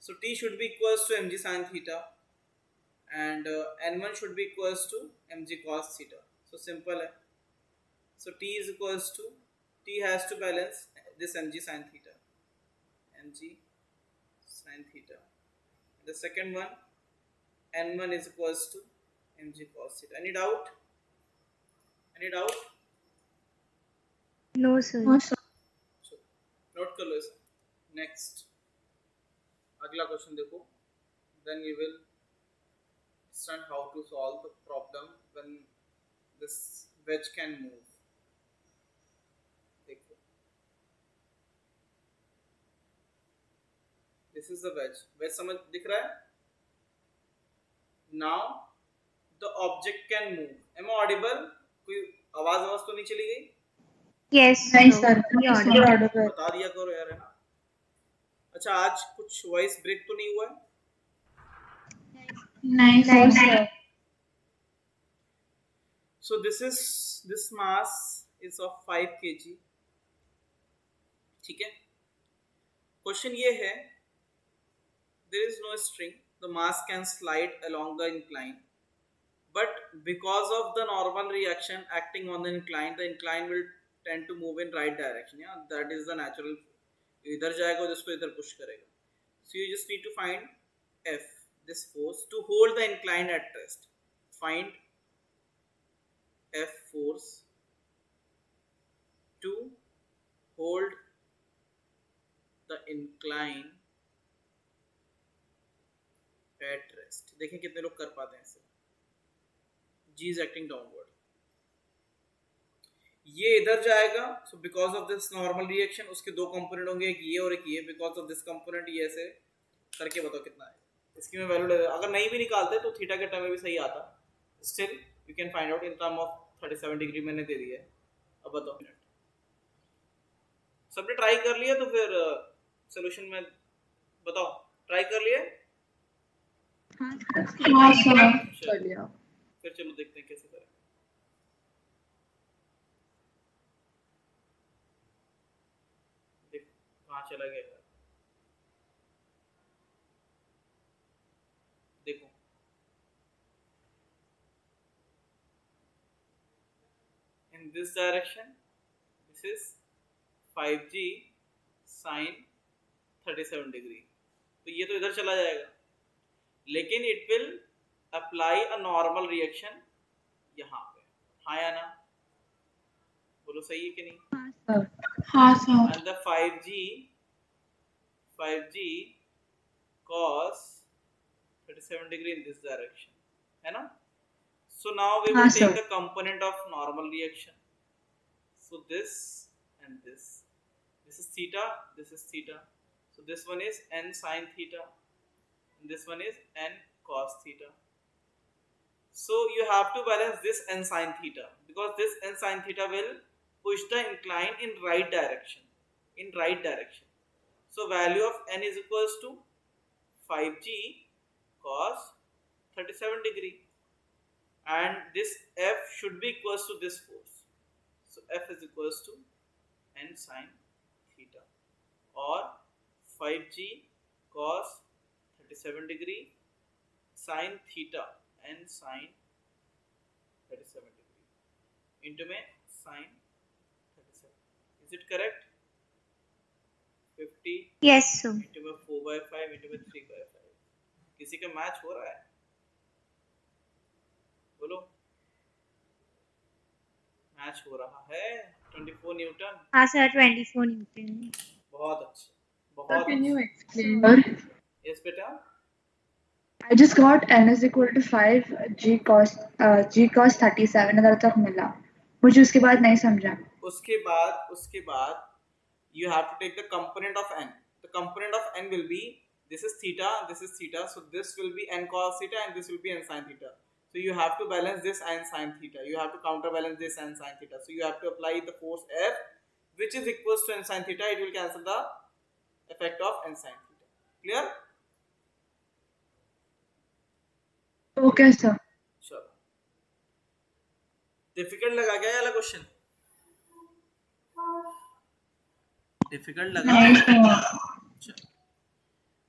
Speaker 1: So t should be equals to mg sin theta, and n1 should be equals to mg cos theta. So simple है. So t is equals to t has to balance this mg sin theta. Mg sin theta. The second one n1 is equals to mg cos theta. Any doubt?
Speaker 3: No, sir.
Speaker 1: So, note कर लो इसे. Next अगला question देखो. then we will understand how to solve the problem when this wedge can move. देखो, this is the wedge. Wedge समझ दिख रहा है? Now the object can move. Am I audible? कोई आवाज तो नहीं चली गई?
Speaker 3: Yes,
Speaker 2: नहीं
Speaker 3: sir.
Speaker 2: Sir,
Speaker 3: We audible.
Speaker 1: बता दिया करो यार, है ना? अच्छा, आज कुछ वॉइस ब्रेक तो नहीं हुआ है?
Speaker 2: नहीं sir.
Speaker 1: So this mass is of 5 kg. ठीक है? Question ये है, there is no string. The mass can slide along the incline, but because of the normal reaction acting on the incline will tend to move in right direction. Yeah, that is the natural. इधर जाएगा जिसको इधर push करेगा. So you just need to find F, this force, to hold the incline at rest. Find F force to hold the incline at rest. देखें कितने लोग कर पाते हैं इसे. G is acting downward. ये इधर जाएगा, so because of this normal reaction उसके दो कंपोनेंट होंगे, एक ये और एक ये. because of this component ये ऐसे करके बताओ कितना है. इसकी मैं वैल्यू अगर नहीं भी निकालते तो थीटा के टर्म में भी सही आता. Still you can find out in term of 37 degree मैंने दे दिया है. अब बताओ, सबने ट्राई कर लिया तो फिर सोल्यूशन में बताओ. ट्राई कर लिए?
Speaker 2: हाँ सर।
Speaker 1: फिर चलो देखते हैं कैसे करें. देखो कहाँ चला गया. देखो in this direction this is 5g sin 37 degree. तो ये तो इधर चला जाएगा, लेकिन it will apply a normal reaction यहाँ पे. हाँ या ना? बोलो सही है कि नहीं?
Speaker 2: हाँ sir.
Speaker 1: And the 5g cos 37 degree in this direction, है ना? So now we will take the component of normal reaction. So this and this is theta, this is theta. So this one is n sin theta, and this one is n cos theta. So you have to balance this n sin theta, because this n sin theta will push the incline in right direction. So value of n is equals to 5g cos 37 degree, and this F should be equals to this force. So F is equals to n sin theta, or 5g cos 37 degree sin theta n sin 37 degree into में sin 37. Is it correct? 50
Speaker 3: Yes, sir.
Speaker 1: into में 4/5 into में 3/5. किसी का match हो रहा है? बोलो. Match हो रहा है. 24 न्यूटन.
Speaker 3: हाँ सर, 24 न्यूटन.
Speaker 1: बहुत अच्छा, बहुत
Speaker 2: Can you
Speaker 1: अच्छा.
Speaker 2: explain? Sir,
Speaker 1: Yes बेटा.
Speaker 2: I just got n is equal to 5 g cos 37 अगर तक मिला. मुझे उसके बाद नहीं समझा.
Speaker 1: उसके बाद you have to take the component of n. The component of n will be, this is theta, so this will be n cos theta and this will be n sin theta. So you have to balance this n sin theta. You have to counterbalance this n sin theta. So you have to apply the force F, which is equals to n sin theta. It will cancel the effect of n sin theta. Clear?
Speaker 2: Okay sir.
Speaker 1: चलो. Difficult लगा क्या ये वाला question? Difficult लगा?
Speaker 2: नहीं sir.
Speaker 1: चलो,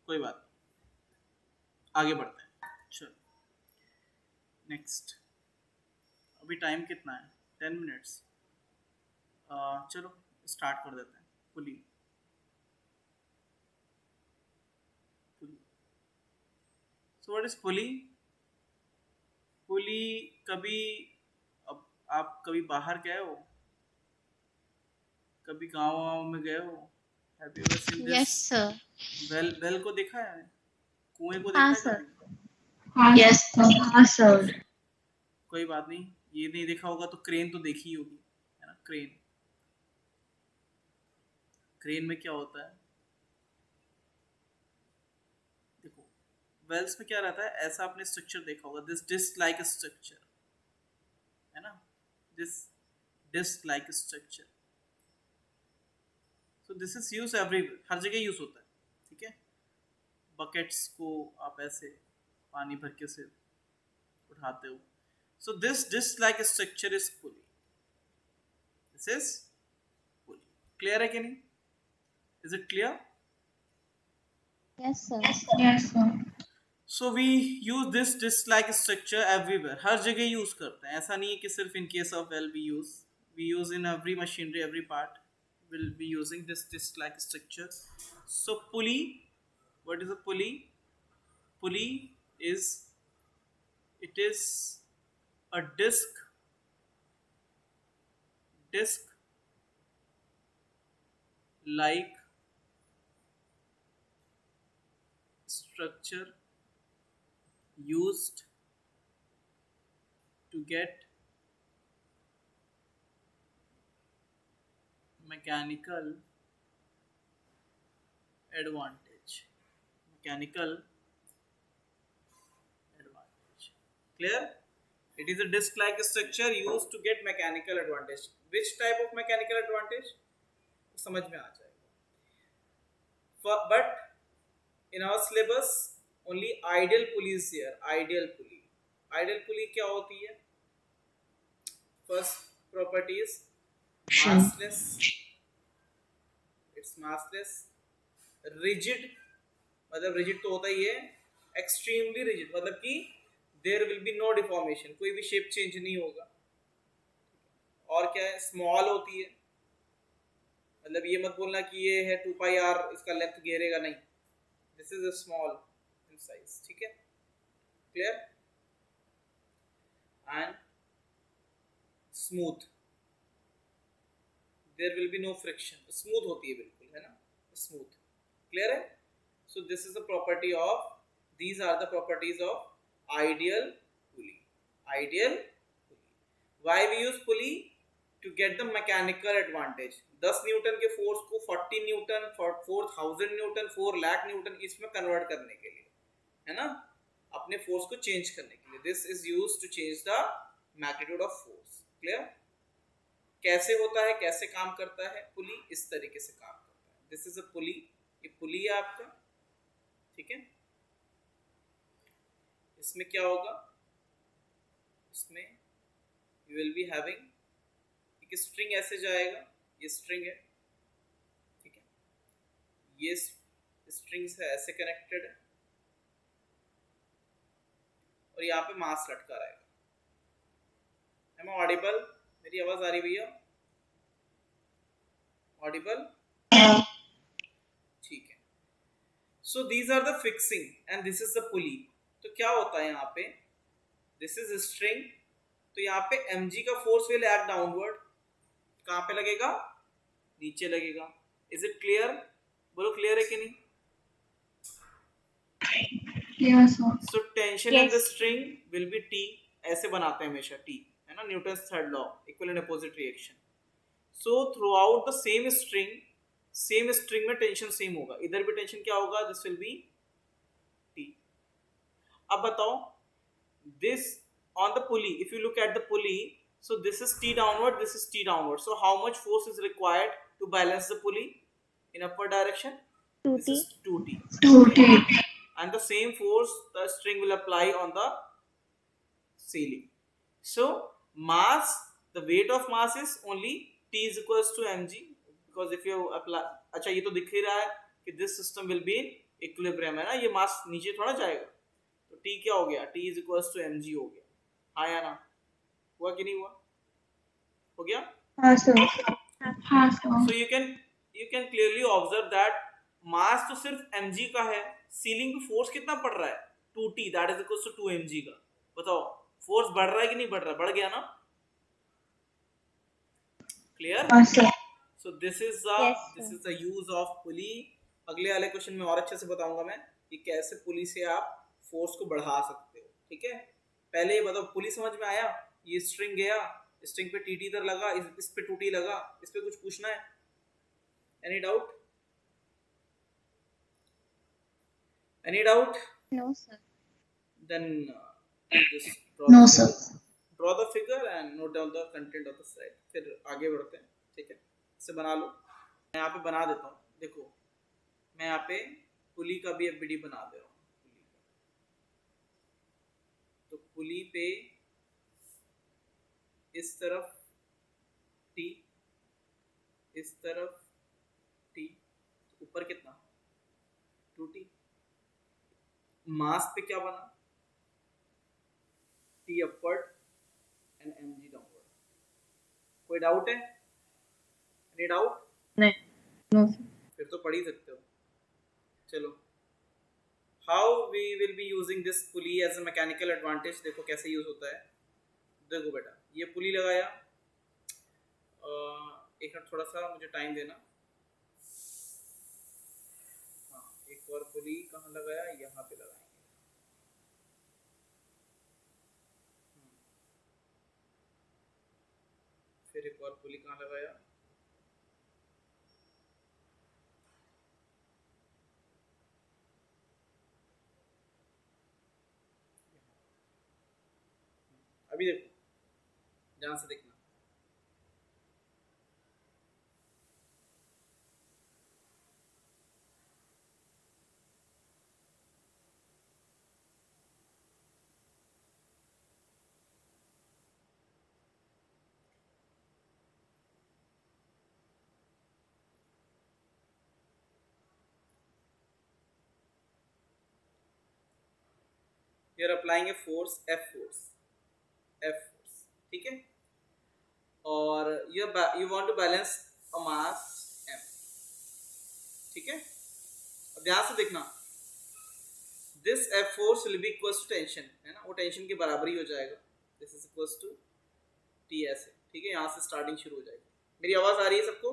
Speaker 1: कोई बात, आगे बढ़ते हैं. चलो नेक्स्ट. अभी टाइम कितना है? 10 मिनट्स. चलो स्टार्ट कर देते हैं. पुली. सो व्हाट इज पुली? पुली कभी, अब आप कभी बाहर गए हो? कभी गाँव में गए हो? Have you ever seen this?
Speaker 5: Yes, sir.
Speaker 1: Well को देखा है? कुएं को
Speaker 3: हाँ
Speaker 1: देखा है
Speaker 3: सर।
Speaker 1: कभी?
Speaker 2: हाँ
Speaker 5: Yes.
Speaker 2: हाँ सर।
Speaker 1: कोई बात नहीं, ये नहीं देखा होगा तो क्रेन तो देखी ही होगी, है ना? क्रेन, क्रेन में क्या होता है देखो, वेल्स में क्या रहता है, ऐसा आपने स्ट्रक्चर देखा होगा, दिस डिस्क लाइक स्ट्रक्चर, है ना, this disc like structure. So this is use everywhere, हर जगह यूज होता है, ठीक है। बकेट्स को आप ऐसे पानी भर के से उठाते हो। So this disc like structure is pulley, this is pulley. Clear है कि नहीं? Is it clear?
Speaker 3: Yes sir.
Speaker 2: Yes sir.
Speaker 1: So we use this disc like structure everywhere, हर जगह यूज करते हैं, ऐसा नहीं है कि सिर्फ in case of well we use in every machinery, every part will be using this disc like structure. So pulley, what is a pulley? Pulley is, it is a disc like structure used to get mechanical advantage. Clear? It is a disc like structure used to get mechanical advantage. Which type of mechanical advantage? समझ में आ जाएगा। But in our syllabus only ideal pulley is here. Ideal pulley क्या होती है? First property is massless. It's massless. Rigid, मतलब rigid तो होता ही है, extremely rigid मतलब कि there will be no deformation, कोई भी shape change नहीं होगा। और क्या है? Small होती है, मतलब ये मत बोलना कि ये है 2 पाई r, इसका लेंथ घेरेगा, नहीं, this is a small in size, ठीक है? Clear? And smooth, there will be no friction, smooth होती है बिल्कुल, है ना, smooth। Clear है? So this is the property of, these are the properties of ideal pulley. Ideal pulley. Why we use pulley? To get the mechanical advantage. 10 Newton के force को 40 Newton, 4000 Newton, 4 lakh Newton इसमें convert करने के लिए, है ना, अपने फोर्स को चेंज करने के लिए। This is used to change the magnitude of force. Clear? कैसे होता है, कैसे काम करता है पुली? इस तरीके से काम करता है। दिस इज अ पुली, ये पुली है आपका, ठीक है। इसमें क्या होगा, इसमें यू विल बी हैविंग एक स्ट्रिंग ऐसे जाएगा, ये स्ट्रिंग है, ठीक है, ये स्ट्रिंग से ऐसे कनेक्टेड है और यहाँ पे मास लटका रहेगा। Am I audible? मेरी आवाज आ रही भैया? ऑडिबल? ठीक है। So these are the fixing and this is the pulley. तो क्या होता है यहाँ पे, दिस इज स्ट्रिंग, तो यहाँ पे mg का फोर्स विल एक्ट डाउनवर्ड, कहाँ पे लगेगा? नीचे लगेगा। Is it clear? बोलो क्लियर है कि नहीं?
Speaker 2: Yes sir.
Speaker 1: So tension in the string will be T, ऐसे बनाते हैं हमेशा T, है ना, Newton's third law, equal and opposite reaction. So through out the same string में टेंशन सेम होगा, इधर भी टेंशन क्या होगा? This will B T। अब बताओ, this on the pulley, if you look at the pulley, so this is T downward, this is T downward, so how much force is required to balance the pulley in upward direction?
Speaker 3: 2T.
Speaker 1: This is 2T,
Speaker 2: 2T.
Speaker 1: and the same force the string will apply on the ceiling. So mass, the weight of mass is only T is equals to mg, because if you apply, अच्छा ये तो दिख ही रहा है कि this system will be in equilibrium, है ना, ये मास नीचे थोड़ा जाएगा, तो T क्या हो गया? T is equals to mg हो गया। हाँ या ना? हुआ कि नहीं हुआ? हो गया?
Speaker 2: हाँ sir. हाँ sir.
Speaker 1: So you can clearly observe that mass तो सिर्फ mg का है, सीलिंग पे फोर्स कितना पड़ रहा है? 2T, that is equals to 2 mg का। बताओ फोर्स बढ़ रहा है कि नहीं बढ़ रहा? बढ़ गया ना? क्लियर?
Speaker 2: हाँ sir.
Speaker 1: So this is
Speaker 3: Yes,
Speaker 1: the use of pulley। अगले वाले क्वेश्चन में और अच्छे से बताऊंगा मैं। कि कैसे पुली से आप फोर्स को बढ़ा सकते हो। ठीक है, पहले ये बताओ, पुली समझ में आया? ये स्ट्रिंग गया, स्ट्रिंग पे टीटी इधर लगा, इस पे टूटी लगा, इस पे कुछ पूछना है? Any doubt? Any doubt?
Speaker 3: No sir.
Speaker 1: Then just
Speaker 5: No, sir.
Speaker 1: draw the figure and note down the content of the slide. फिर आगे बढ़ते हैं। ठीक है, इसे बना लो। मैं यहाँ पे बना देता हूँ। देखो, मैं यहाँ पे पुली का भी एफबीडी बना दे रहा हूँ। तो पुली पे इस तरफ टी, इस तरफ टी, ऊपर कितना? 2t। मास पे क्या बना? T upward and mg downward। कोई डाउट है? Any doubt?
Speaker 3: नहीं, नो सर।
Speaker 1: फिर तो पढ़ ही सकते हो। चलो, how we will be using this pulley as a mechanical advantage. देखो कैसे यूज होता है। देखो बेटा, ये पुली लगाया, एक मिनट थोड़ा सा मुझे टाइम देना। हाँ, एक और पुली कहाँ लगाया? यहाँ पे लगाएंगे। फिर एक और पुली कहाँ लगाया? अभी देखो, ध्यान से देखना। You are applying a force, F force, ठीक है, और you want to balance a mass M। ठीक है, अब ध्यान से देखना, this F force will be equals to tension, है ना, वो टेंशन के बराबर ही हो जाएगा। this is equals to T ऐसे। ठीक है, यहाँ से स्टार्टिंग शुरू हो जाएगी। मेरी आवाज आ रही है सबको?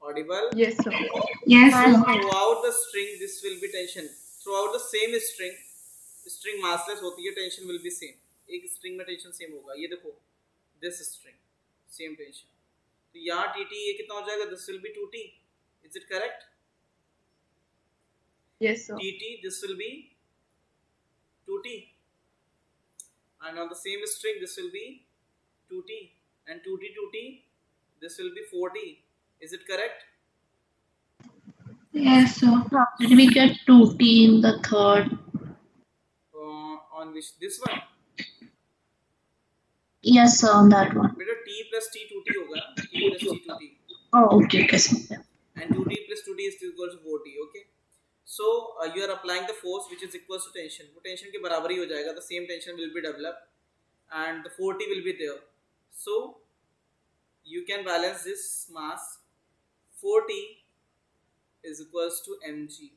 Speaker 1: Audible?
Speaker 2: Yes, sir. Yes, sir.
Speaker 1: Throughout the string this will be tension। throughout the same string massless होती है, टेंशन will be same। एक स्ट्रिंग में टेंशन सेम होगा। ये देखो, this string same टेंशन, तो यहाँ tt ये कितना हो जाएगा? this will be 2t। is it correct?
Speaker 2: Yes, sir.
Speaker 1: tt this will be 2t, and on the same string this will be 2t, and 2t this will be 4t। is it correct?
Speaker 6: Yes, sir. Did we get 2t in the third?
Speaker 1: On which? This one?
Speaker 6: Yes, sir, on that one.
Speaker 1: बेटा t plus t 2t होगा ना, t plus t 2t,
Speaker 6: Oh, okay, okay, sir.
Speaker 1: and 2t plus 2t is equal to 4t। okay, so you are applying the force which is equal to tension। वो tension के बराबर ही हो जाएगा। the same tension will be developed and the 4t will be there, so you can balance this mass। 4t is equals to mg।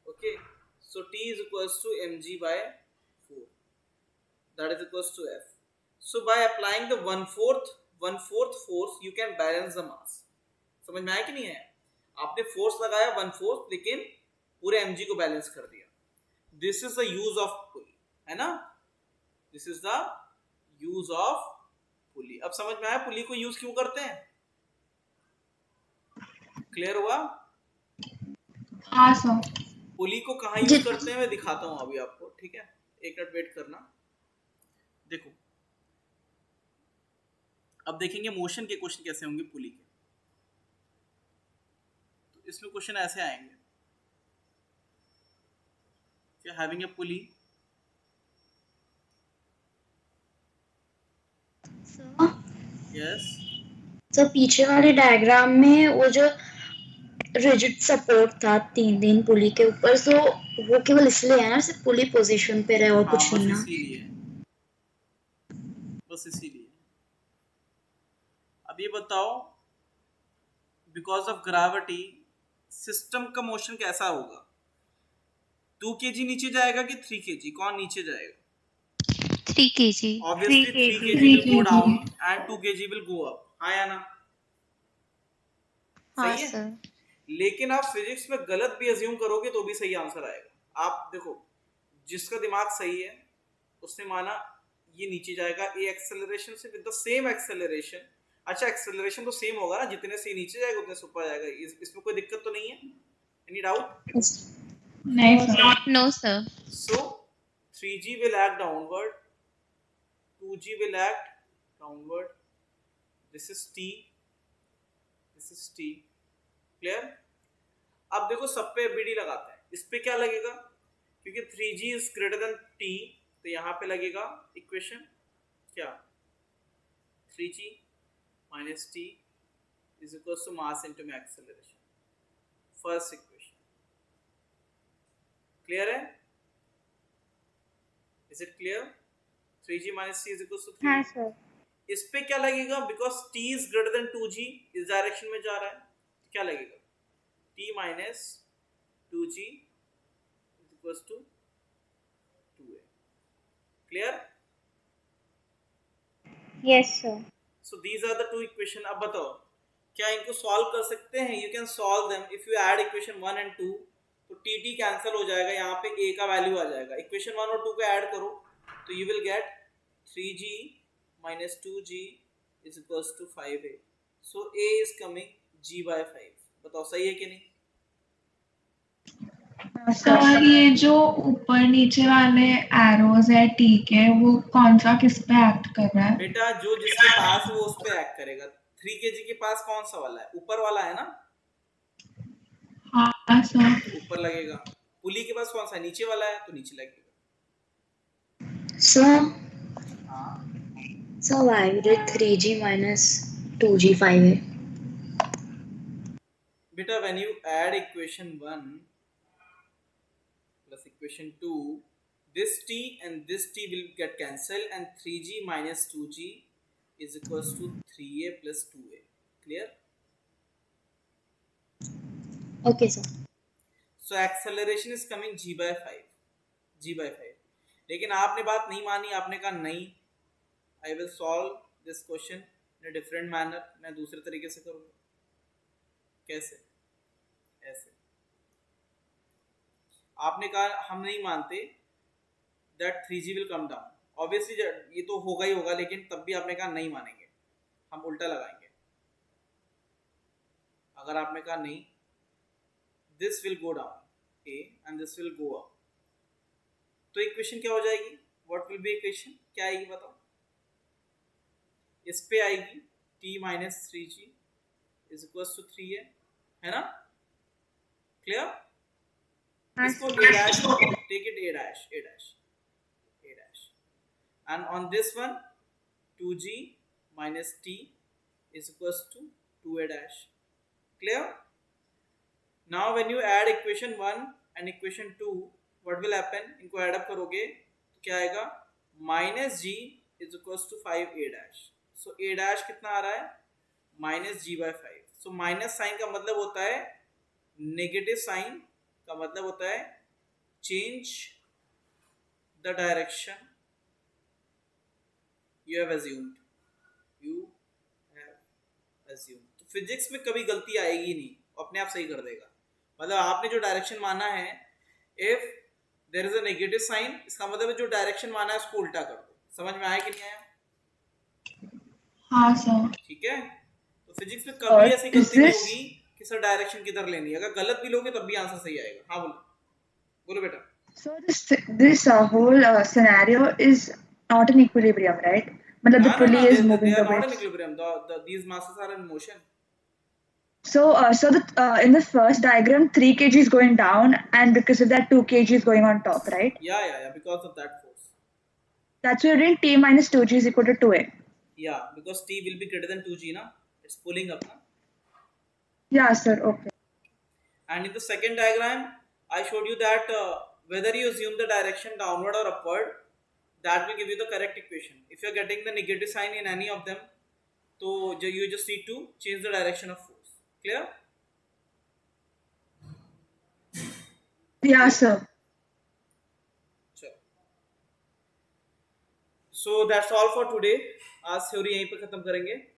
Speaker 1: okay, so t is equals to mg by 4, that is equals to F। so by applying the 1/4 force you can balance the mass। समझ में आया कि नहीं है? आपने force लगाया 1/4, लेकिन पूरे mg को बैलेंस कर दिया। This is the use of pulley, है ना, this is the use of pulley. अब समझ में आया पुली को यूज क्यों करते हैं? क्लियर हुआ?
Speaker 2: हाँ, सर।
Speaker 1: पुली को कहाँ यूज करते हैं मैं दिखाता हूँ अभी आपको। ठीक है, एक मिनट वेट करना। देखो, अब देखेंगे मोशन के क्वेश्चन कैसे होंगे पुली के। तो इसमें क्वेश्चन ऐसे आएंगे, हैविंग ए पुली, यस,
Speaker 5: तो पीछे वाले डायग्राम में वो जो रिजिड सपोर्ट था 3 पुली के ऊपर, सो वो केवल इसलिए है ना, सिर्फ पुली पोजीशन पे रहे और
Speaker 1: हाँ,
Speaker 5: कुछ नहीं ना।
Speaker 1: बस इसीलिए। अब ये बताओ, बिकॉज ऑफ ग्रेविटी सिस्टम का मोशन कैसा होगा? 2 kg नीचे जाएगा कि 3 kg? कौन नीचे जाएगा?
Speaker 3: 3 kg।
Speaker 1: Obviously 3 kg will go down and 2 kg will go up। हाँ या ना?
Speaker 3: हाँ
Speaker 1: सही है?
Speaker 3: सर।
Speaker 1: लेकिन आप फिजिक्स में गलत भी अज्यूम करोगे तो भी सही आंसर आएगा। आप देखो, जिसका दिमाग सही है उसने माना ये नीचे जाएगा ए एक्सेलरेशन से विद द सेम एक्सेलरेशन। अच्छा, एक्सेलरेशन तो सेम होगा ना, जितने से नीचे जाएगा उतने से ऊपर जाएगा, इसमें कोई दिक्कत तो नहीं है? Any doubt?
Speaker 6: नहीं sir.
Speaker 3: No, sir.
Speaker 1: So 3G will act downward, 2G will act downward. This is T, this is T. Clear? अब देखो सब पे BD लगाते हैं, इस पे क्या लगेगा? क्योंकि 3G is greater than T, तो यहाँ पे लगेगा इक्वेशन क्या? 3G minus T is equals to mass into acceleration. First equation. Clear है? Is it clear? 3G minus T is equals to 3.
Speaker 3: हाँ सर।
Speaker 1: इस पे क्या लगेगा? Because T is greater than 2G, इस डायरेक्शन में जा रहा है, क्या लगेगा? T minus 2G is equals to 2A. Clear?
Speaker 3: Yes, sir.
Speaker 1: So these are the two equation. अब बताओ क्या इनको सॉल्व कर सकते हैं? You can solve them if you add equation 1 and 2. तो TT कैंसिल हो जाएगा, यहाँ पे A का वैल्यू आ जाएगा। इक्वेशन 1 और 2 को ऐड करो तो you will get 3G minus 2G is equals to 5A. So A is coming G by 5. बताओ सही है कि नहीं?
Speaker 6: सर ये जो ऊपर नीचे वाले एरोज है टी के, वो कौन सा किस पे एक्ट कर रहा है?
Speaker 1: बेटा जो जिसके पास वो उस पे एक्ट करेगा। 3kg के पास कौन सा वाला है? ऊपर वाला है ना?
Speaker 6: हाँ सर।
Speaker 1: ऊपर लगेगा। पुली के पास कौन सा है? नीचे वाला है तो नीचे लगेगा।
Speaker 5: So I did 3G minus 2G 5A.
Speaker 1: बेटा when you add equation 1 plus equation 2, this t and this t will get cancelled and 3G minus 2G is equals to 3A plus 2A. Clear?
Speaker 5: Okay, sir.
Speaker 1: So acceleration is coming G by 5. G by 5. लेकिन आपने बात नहीं मानी, आपने कहा नहीं, I will solve this question in a different manner. मैं दूसरे तरीके से करूँगा। कैसे? ऐसे। आपने कहा हम नहीं मानते that 3G will come down. Obviously ये तो होगा ही होगा, लेकिन तब भी आपने कहा नहीं मानेंगे, हम उल्टा लगाएंगे। अगर आपने कहा नहीं, this will go down A and this will go up, तो इक्वेशन क्या हो जाएगी? What will be equation? क्या आएगी बताओ? इस पे आएगी T minus 3G is equals to 3A, है ना? Clear? इसको A dash, take it A dash, A dash, A dash, and on this one 2G minus T is equals to 2A dash. Clear? Now when you add equation 1 and equation 2, what will happen? इनको add up करोगे तो क्या आएगा? minus G is equals to 5A dash. So A dash कितना आ रहा है? minus G by 5. So minus sign का मतलब होता है नेगेटिव साइन का मतलब होता है change the direction you have assumed. You have assumed. तो फिजिक्स में कभी गलती आएगी नहीं, अपने आप सही कर देगा। मतलब आपने जो डायरेक्शन माना है, if there is a negative sign, इसका मतलब जो डायरेक्शन माना है उसको उल्टा कर दो। समझ में आया कि नहीं आया?
Speaker 6: हाँ सर।
Speaker 1: ठीक है, तो फिजिक्स में कभी ऐसी गलती नहीं होगी कि सर डायरेक्शन किधर लेनी है। अगर गलत भी लोगे तब भी आंसर सही आएगा। हाँ बोलो, बोलो बेटा।
Speaker 2: So this whole scenario is not in equilibrium, right? मतलब the pulley is moving
Speaker 1: they are
Speaker 2: the
Speaker 1: not in
Speaker 2: weights.
Speaker 1: equilibrium. These masses are in motion.
Speaker 2: So in the first diagram, 3 kg is going down, and because of that, 2 kg is going on top, right?
Speaker 1: Yeah, because of that force.
Speaker 2: That's why you're doing T minus 2G is equal to 2A.
Speaker 1: Yeah, because T will be greater than 2G, na? It's pulling up, na?
Speaker 2: Yeah, sir. Okay.
Speaker 1: And in the second diagram, I showed you that whether you assume the direction downward or upward, that will give you the correct equation. If you're getting the negative sign in any of them, so you just need to change the direction of force. Clear?
Speaker 2: Yeah, sir.
Speaker 1: So that's all for today. आज theory यहीं पे खत्म करेंगे।